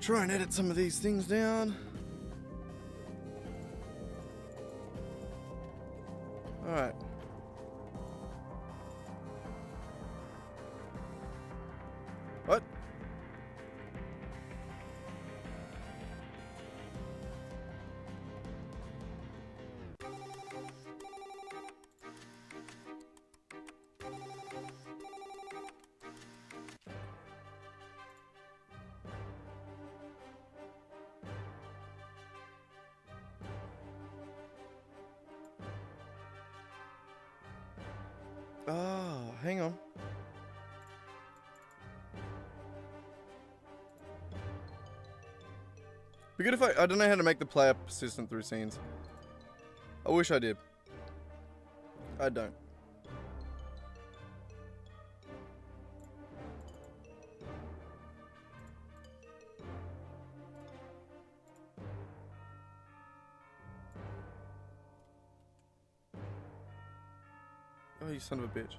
Speaker 1: Try and edit some of these things down. Alright. What? Ah, hang on. Be good if I don't know how to make the player persistent through scenes. I wish I did. I don't. Oh, you son of a bitch.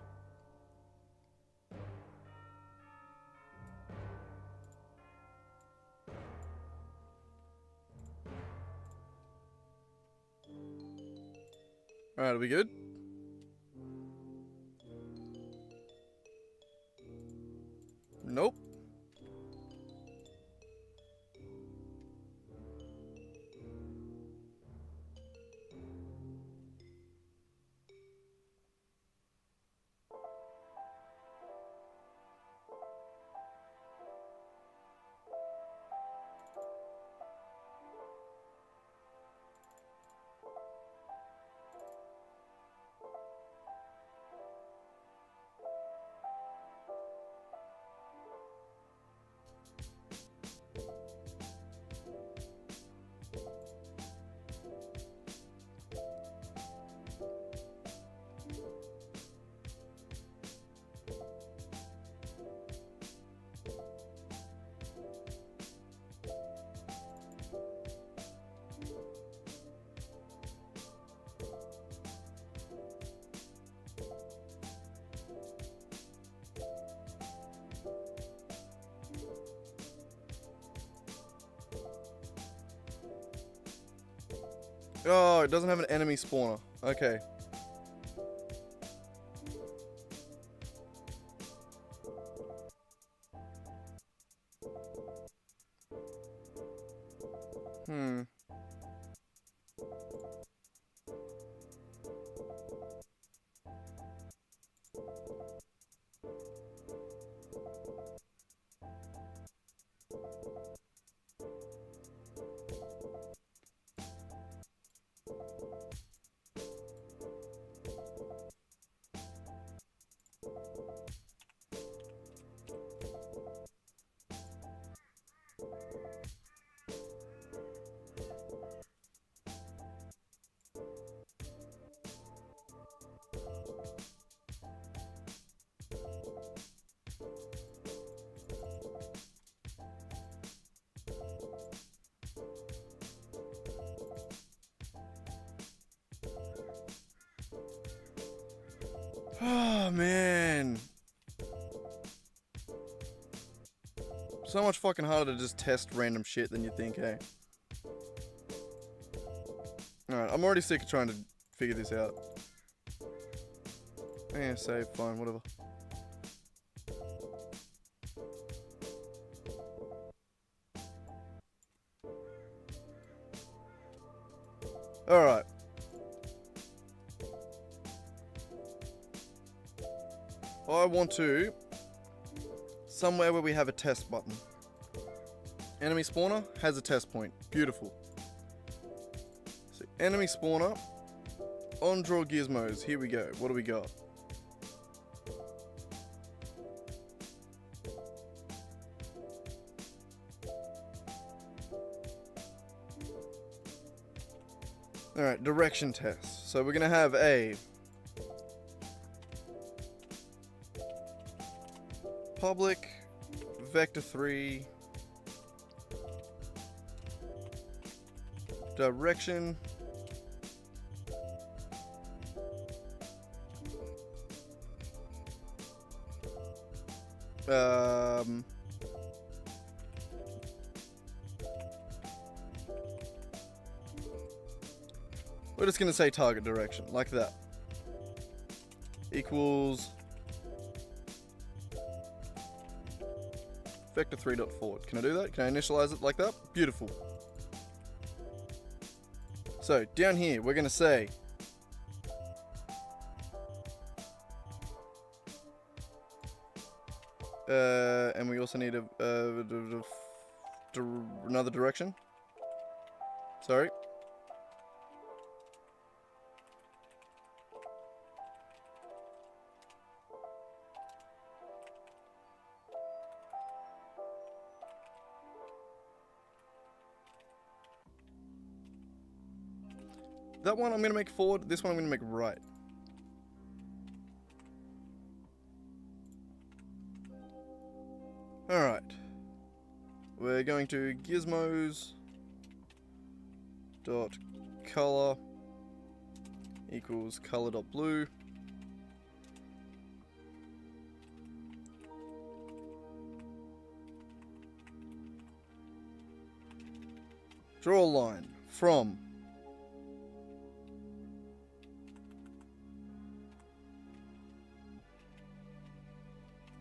Speaker 1: Alright, are we good? Nope. Oh, it doesn't have an enemy spawner. Okay. Hmm. Oh, man. So much fucking harder to just test random shit than you think, hey? Alright, I'm already sick of trying to figure this out. Yeah, save, fine, whatever. Alright. I want to... somewhere where we have a test button. Enemy spawner has a test point. Beautiful. So enemy spawner on draw gizmos. Here we go. What do we got? Alright, direction test. So we're going to have a public vector3 direction we're just going to say target direction, like that. Equals vector3.forward. Can I do that? Can I initialize it like that? Beautiful. So, down here, we're going to say and we also need another direction. Sorry. That one I'm going to make forward, this one I'm going to make right. Alright. We're going to gizmos dot color equals color dot blue. Draw a line from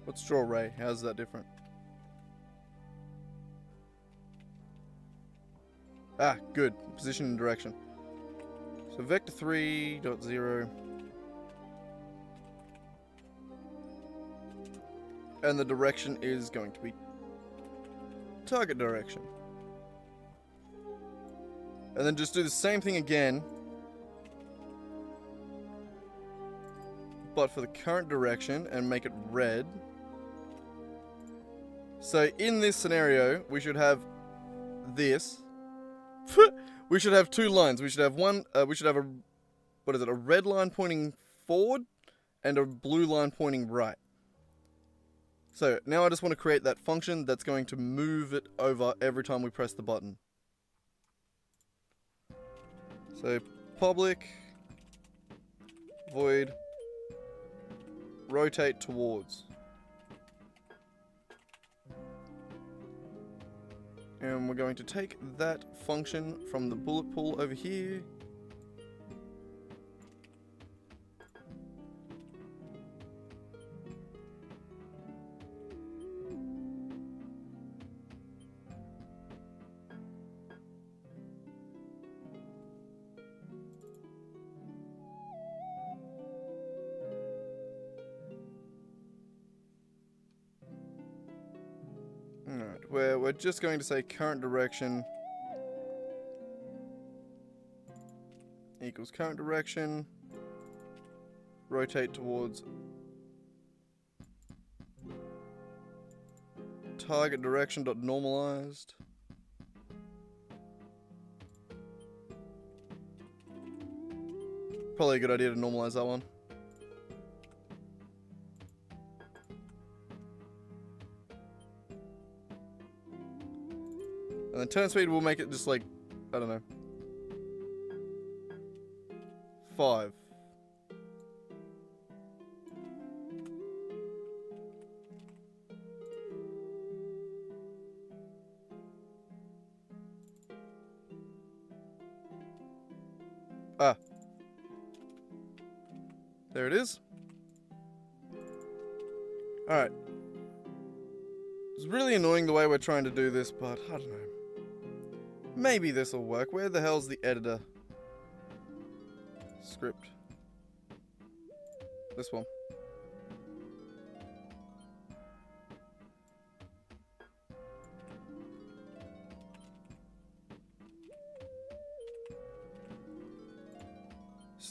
Speaker 1: what's draw ray? How's that different? Ah, good. Position and direction. So vector 3.0 and the direction is going to be target direction. And then just do the same thing again, but for the current direction and make it red. So in this scenario, we should have this. We should have two lines. We should have one. We should have a a red line pointing forward and a blue line pointing right. So now I just want to create that function that's going to move it over every time we press the button. So public void rotate towards. And we're going to take that function from the bullet pool over here. Alright, we're just going to say current direction equals current direction, rotate towards target direction dot normalized. Probably a good idea to normalize that one. And then turn speed, we'll make it just like, I don't know, 5. Ah. There it is. Alright. It's really annoying the way we're trying to do this, but I don't know. Maybe this will work. Where the hell's the editor? Script. This one.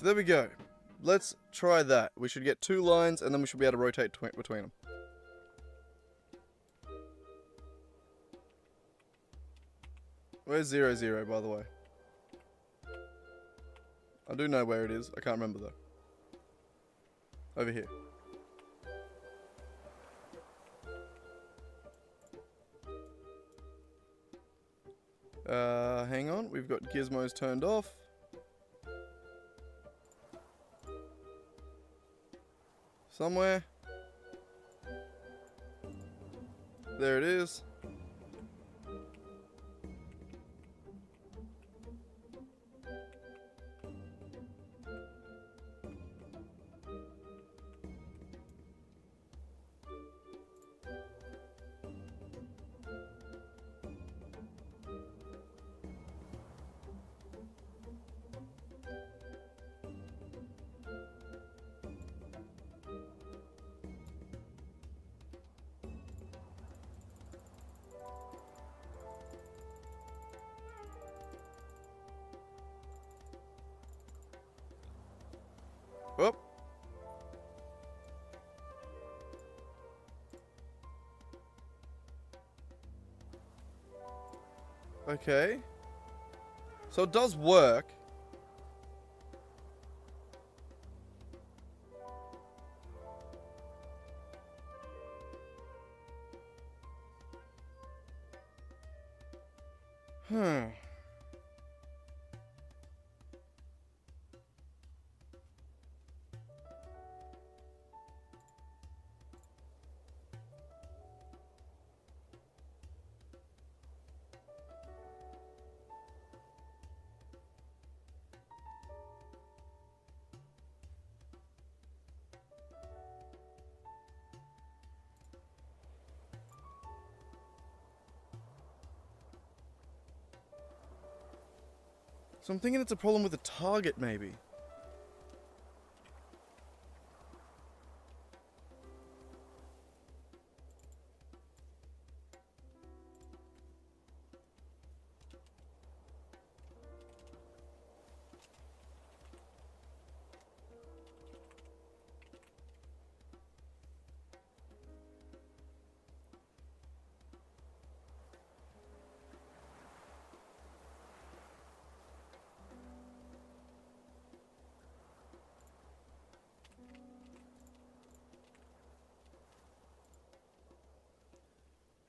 Speaker 1: So there we go. Let's try that. We should get 2 lines, and then we should be able to rotate between them. Where's 0, 0, by the way? I do know where it is. I can't remember, though. Over here. Hang on. We've got gizmos turned off. Somewhere. There it is. Oh. Okay. So it does work. So I'm thinking it's a problem with the target, maybe.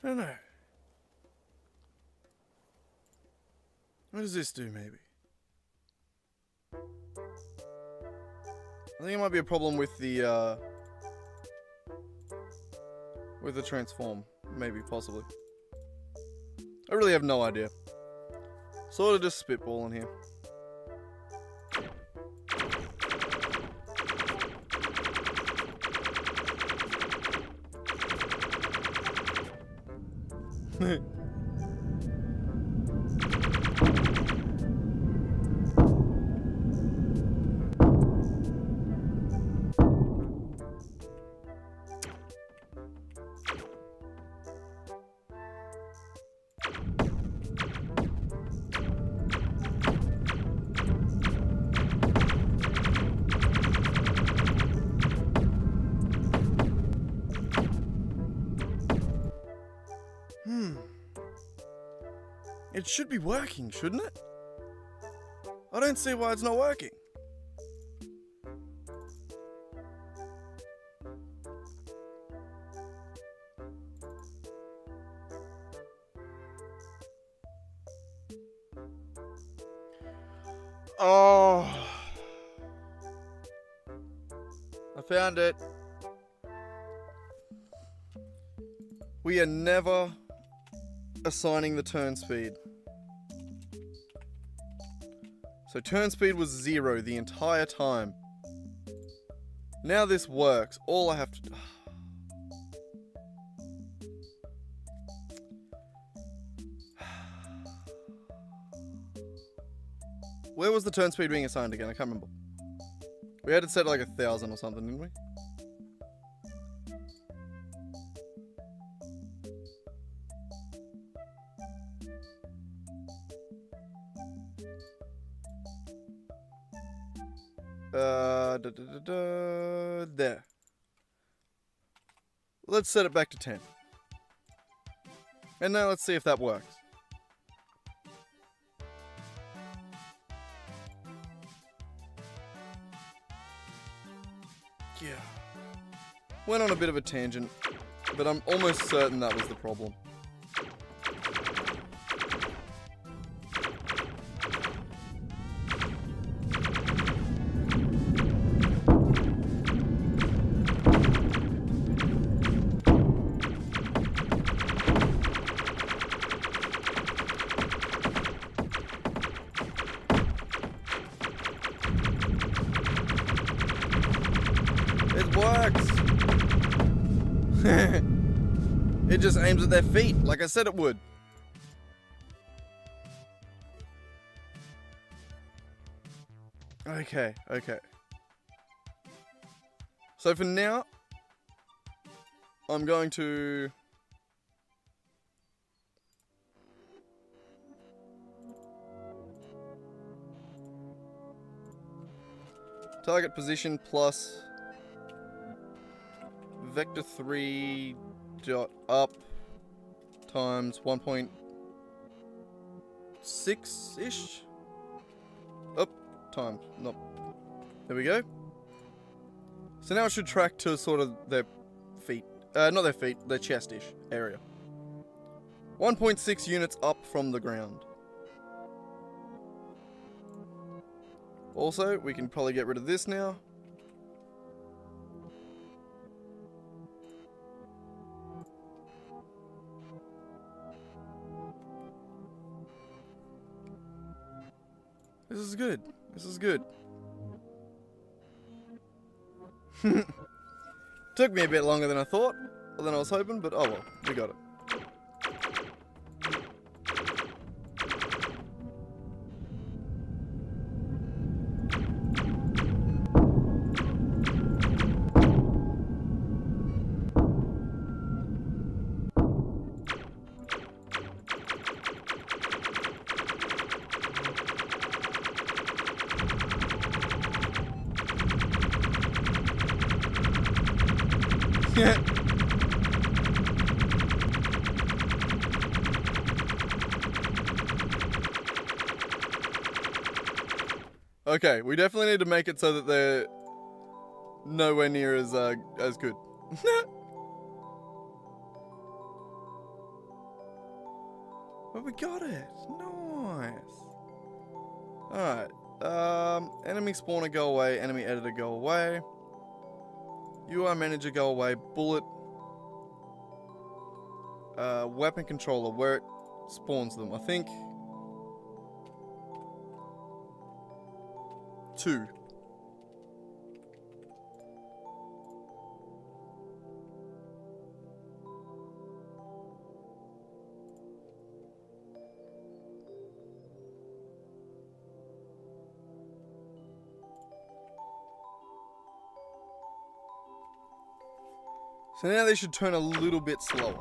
Speaker 1: I don't know. What does this do, maybe? I think it might be a problem with the transform. Maybe, possibly. I really have no idea. Sort of just spitballing here. It should be working, shouldn't it? I don't see why it's not working. Oh. I found it. We are never assigning the turn speed. So turn speed was 0 the entire time. Now this works. All I have to... Where was the turn speed being assigned again? I can't remember. We had it set like 1,000 or something, didn't we? There. Let's set it back to 10. And now let's see if that works. Yeah. Went on a bit of a tangent, but I'm almost certain that was the problem. It works! It just aims at their feet, like I said it would. Okay. So for now, I'm going to... target position plus vector 3 dot up times 1.6 ish up times nope. There we go. So now it should track to sort of their feet, not their feet, their chest-ish area. 1.6 units up from the ground. Also, we can probably get rid of this now. This is good. This is good. Took me a bit longer than I thought, or than I was hoping, but oh well, we got it. Okay, we definitely need to make it so that they're nowhere near as good. But we got it. Nice. Alright. Enemy spawner go away. Enemy editor go away. UI manager go away. Bullet. Weapon controller, where it spawns them. I think 2. So now they should turn a little bit slower.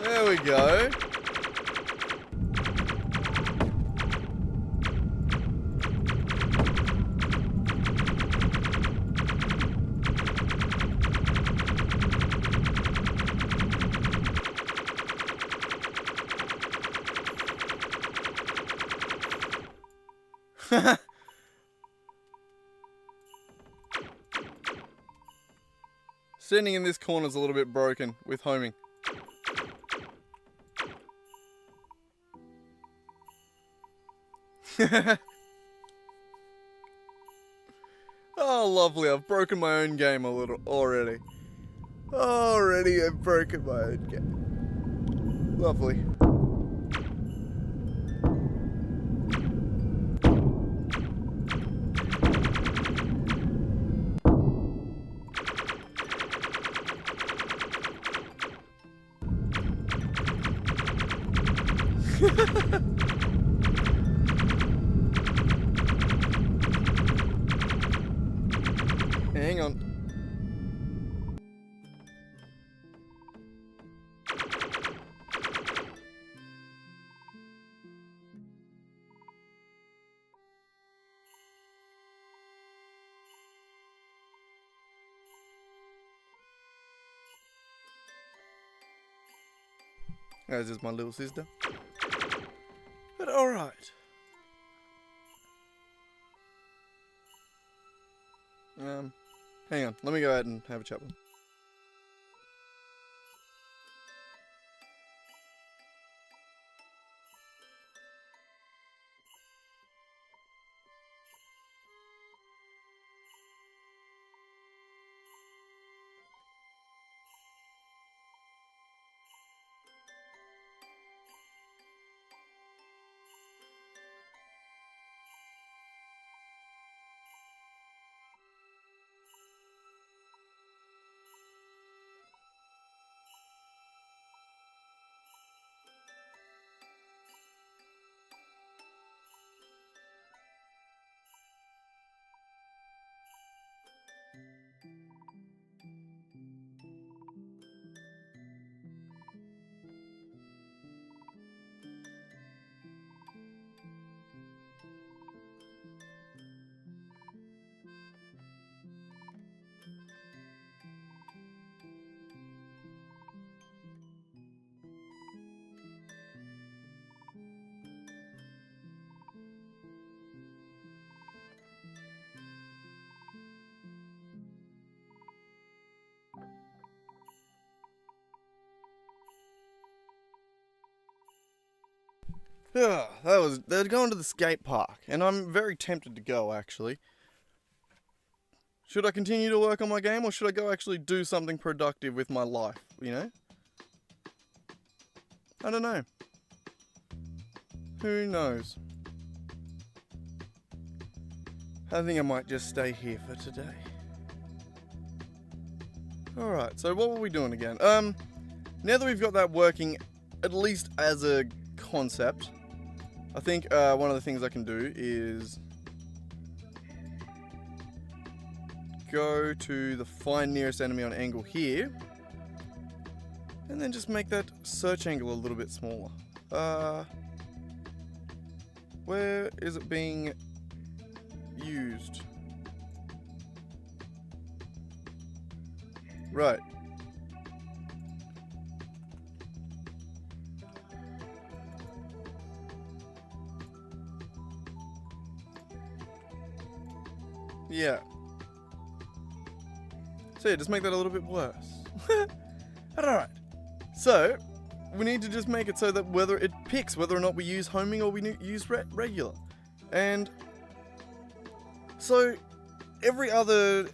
Speaker 1: There we go. Standing in this corner is a little bit broken with homing. Oh, lovely. I've broken my own game a little already. Already I've broken my own game. Lovely. Hang on. This is my little sister. But alright. Hang on. Let me go ahead and have a chat with him. They're going to the skate park, and I'm very tempted to go, actually. Should I continue to work on my game, or should I go actually do something productive with my life, you know? I don't know. Who knows? I think I might just stay here for today. Alright, so what were we doing again? Now that we've got that working, at least as a concept, I think one of the things I can do is go to the find nearest enemy on angle here, and then just make that search angle a little bit smaller. Where is it being used? Right. Yeah. So yeah, just make that a little bit worse. Alright. So, we need to just make it so that whether it picks whether or not we use homing or we use regular. And so every other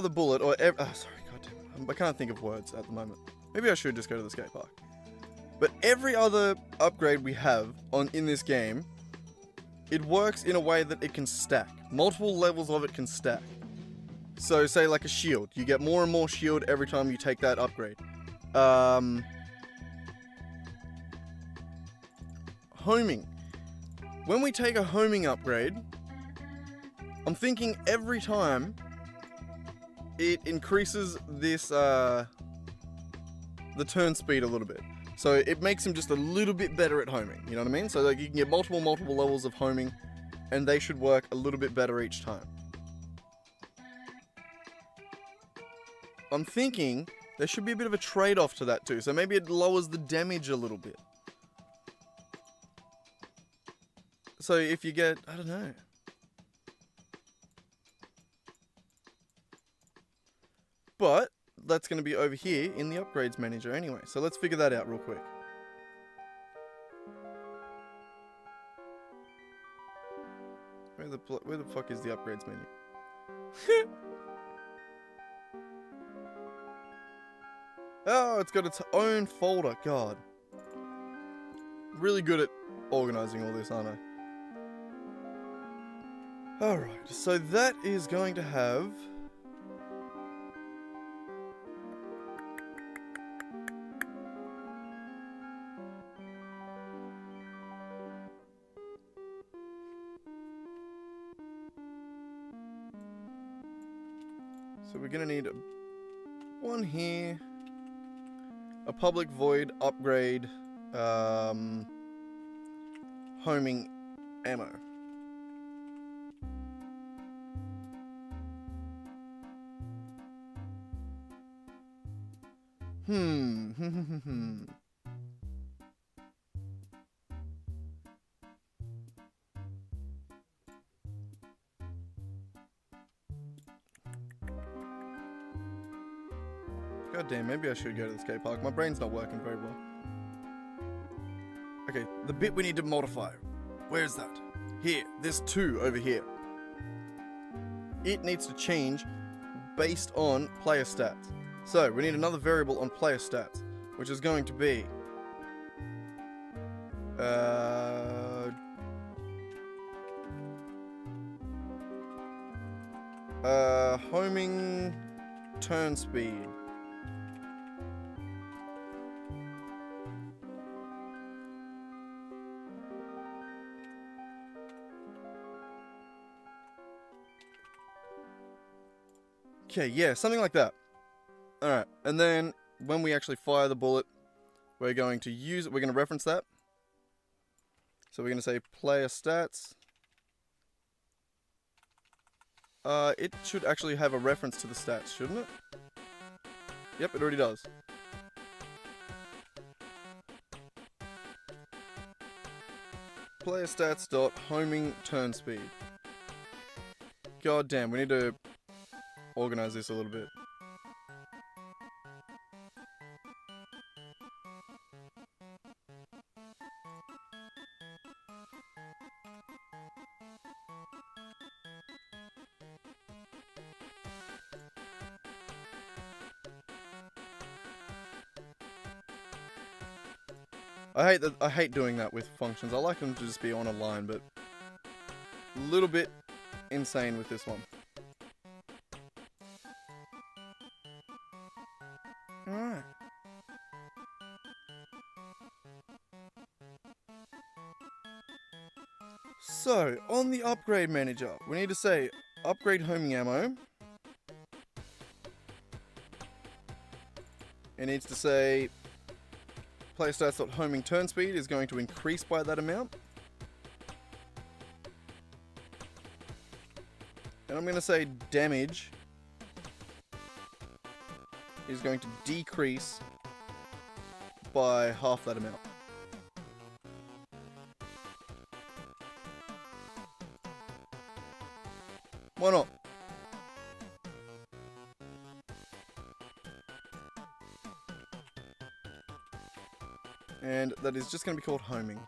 Speaker 1: bullet or sorry, goddamn, I can't think of words at the moment. Maybe I should just go to the skate park. But every other upgrade we have in this game, it works in a way that it can stack. Multiple levels of it can stack. So say like a shield, you get more and more shield every time you take that upgrade. Homing. When we take a homing upgrade, I'm thinking every time it increases this the turn speed a little bit. So it makes him just a little bit better at homing, you know what I mean? So like you can get multiple levels of homing, and they should work a little bit better each time. I'm thinking there should be a bit of a trade-off to that too, so maybe it lowers the damage a little bit. So if you get, I don't know. But that's going to be over here in the upgrades manager anyway. So let's figure that out real quick. Where the fuck is the upgrades menu? Oh, it's got its own folder. God. Really good at organizing all this, aren't I? Alright, so that is going to have... So we're gonna need one here, a public void upgrade, homing ammo. God damn, maybe I should go to the skate park. My brain's not working very well. Okay, the bit we need to modify. Where's that? Here, there's 2 over here. It needs to change based on player stats. So, we need another variable on player stats, which is going to be homing turn speed. Okay, yeah, something like that. Alright, and then when we actually fire the bullet, we're going to use it, we're going to reference that. So we're going to say player stats. It should actually have a reference to the stats, shouldn't it? Yep, it already does. Player stats dot homing turn speed. God damn, we need to organize this a little bit. I hate doing that with functions. I like them to just be on a line, but a little bit insane with this one. Alright. So, on the upgrade manager, we need to say upgrade homing ammo. It needs to say player stats.homing turn speed is going to increase by that amount. And I'm going to say damage is going to decrease by half that amount. Why not? And that is just going to be called homing.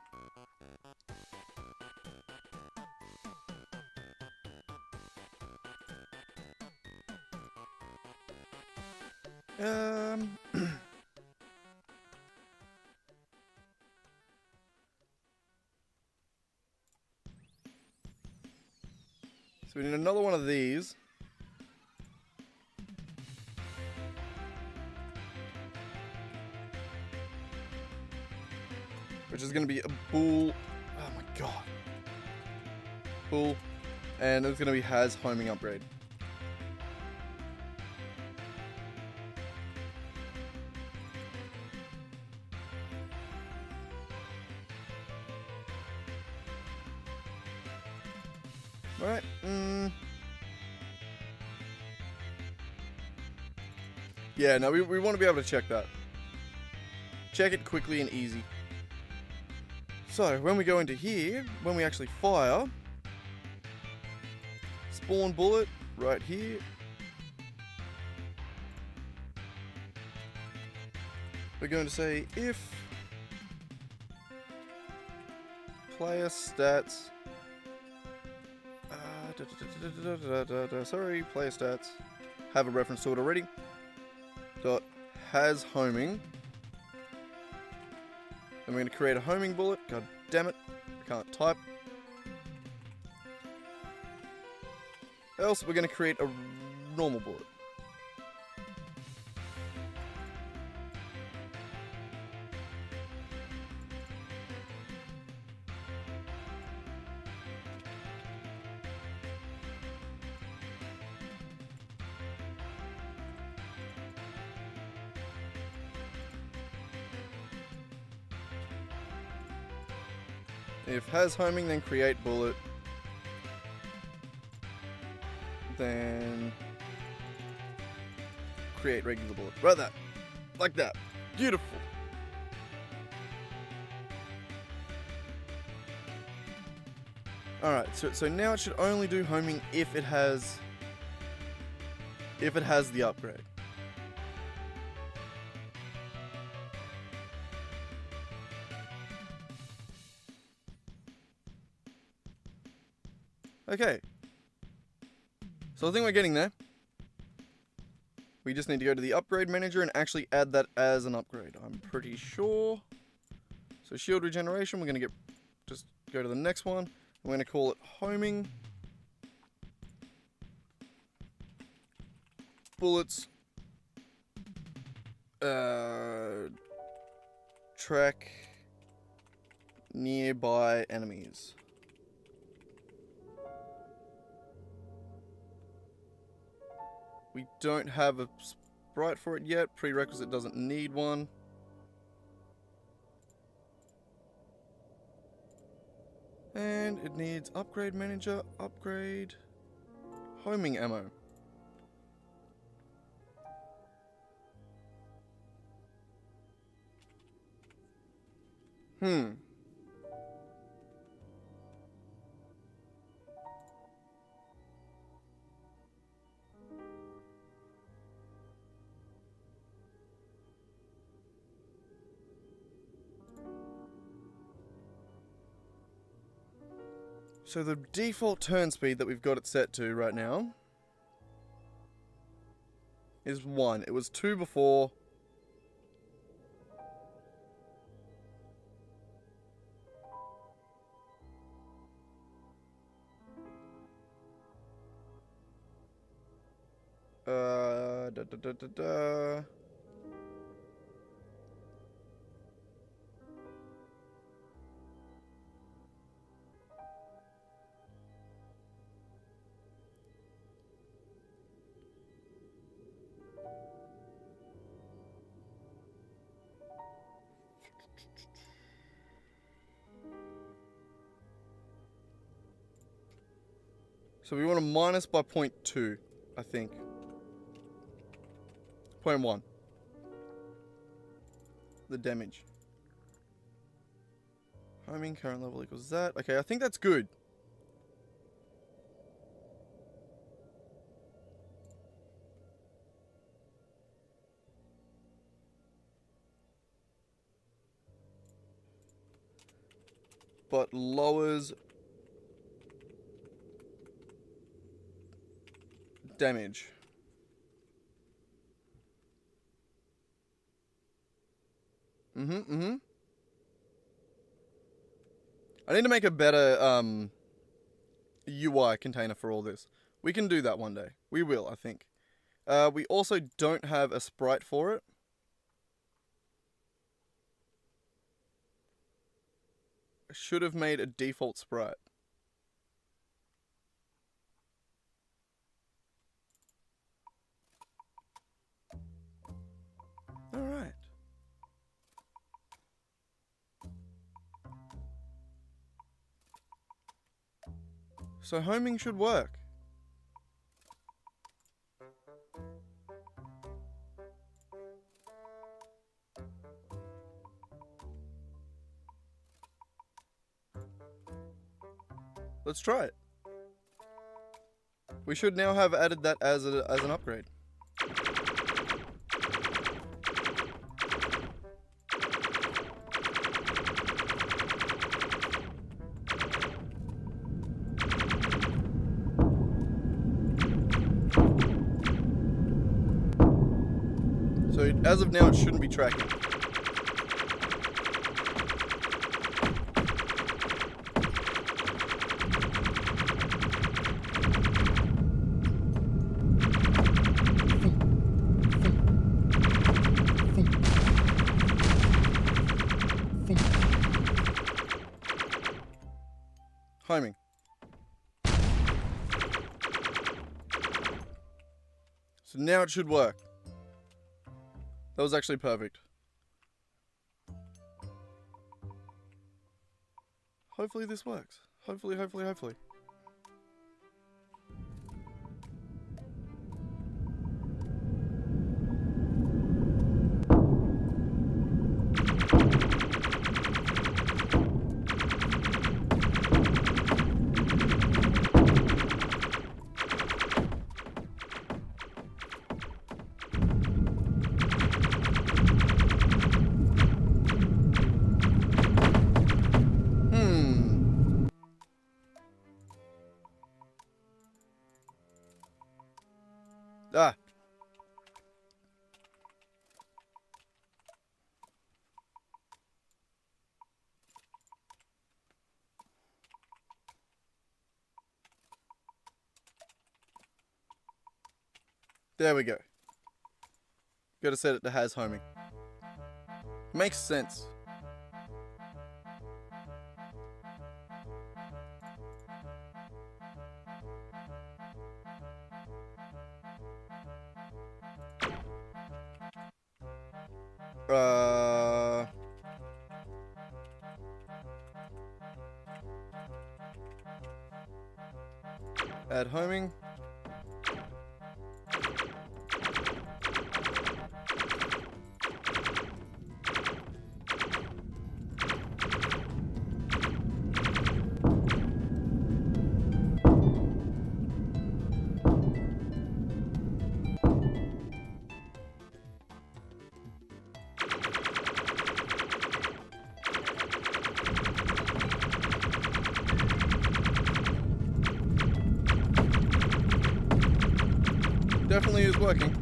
Speaker 1: So we need another one of these. Which is going to be a bool. Oh my god. Bool. And it's going to be has homing upgrade. Alright. Yeah, no, we want to be able to check that. Check it quickly and easy. So, when we go into here, when we actually fire, spawn bullet right here. We're going to say if player stats, sorry, player stats, have a reference to it already, dot has homing. Then we're going to create a homing bullet. God damn it, I can't type. Else we're going to create a normal bullet. If has homing, then create bullet. Then create regular bullet. Right that. Like that. Beautiful. Alright, so now it should only do homing if it has the upgrade. Okay. So I think we're getting there. We just need to go to the upgrade manager and actually add that as an upgrade. I'm pretty sure. So shield regeneration, we're going to just go to the next one. We're going to call it homing. Bullets. Track nearby enemies. We don't have a sprite for it yet. Prerequisite doesn't need one. And it needs upgrade manager, upgrade, homing ammo. So the default turn speed that we've got it set to right now is 1. It was 2 before. So we want to minus by 0.2, I think. 0.1. The damage. Homing, current level equals that. Okay, I think that's good. But lowers damage. I need to make a better UI container for all this. We can do that one day. We will, I think. We also don't have a sprite for it. I should have made a default sprite. Alright. So homing should work. Let's try it. We should now have added that as an upgrade. So as of now, it shouldn't be tracking. Homing. So now it should work. That was actually perfect. hopefully this works. Hopefully. Ah. There we go. Gotta set it to has homing. Makes sense. Add homing. Definitely is working.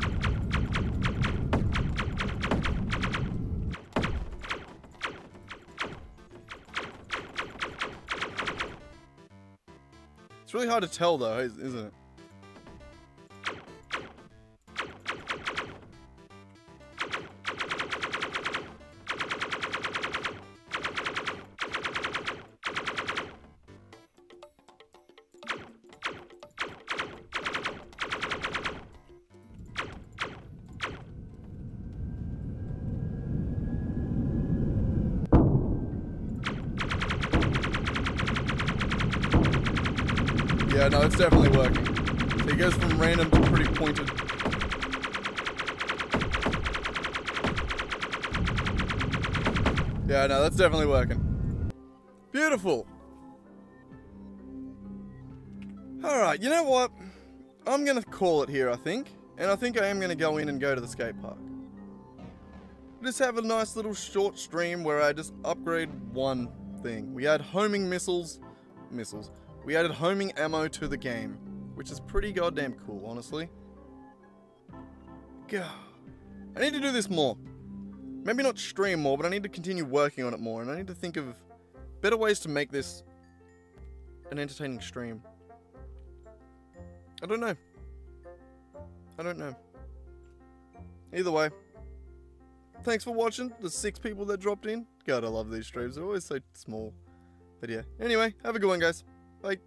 Speaker 1: It's really hard to tell though, isn't it? Yeah, no, it's definitely working. So he goes from random to pretty pointed. Yeah, no, that's definitely working. Beautiful. Alright, you know what? I'm gonna call it here, I think. And I think I am gonna go in and go to the skate park. Just have a nice little short stream where I just upgrade one thing. We add homing missiles. We added homing ammo to the game, which is pretty goddamn cool, honestly. God. I need to do this more. Maybe not stream more, but I need to continue working on it more, and I need to think of better ways to make this an entertaining stream. I don't know. Either way, thanks for watching, the 6 people that dropped in. God, I love these streams, they're always so small. But yeah, anyway, have a good one, guys. Bye.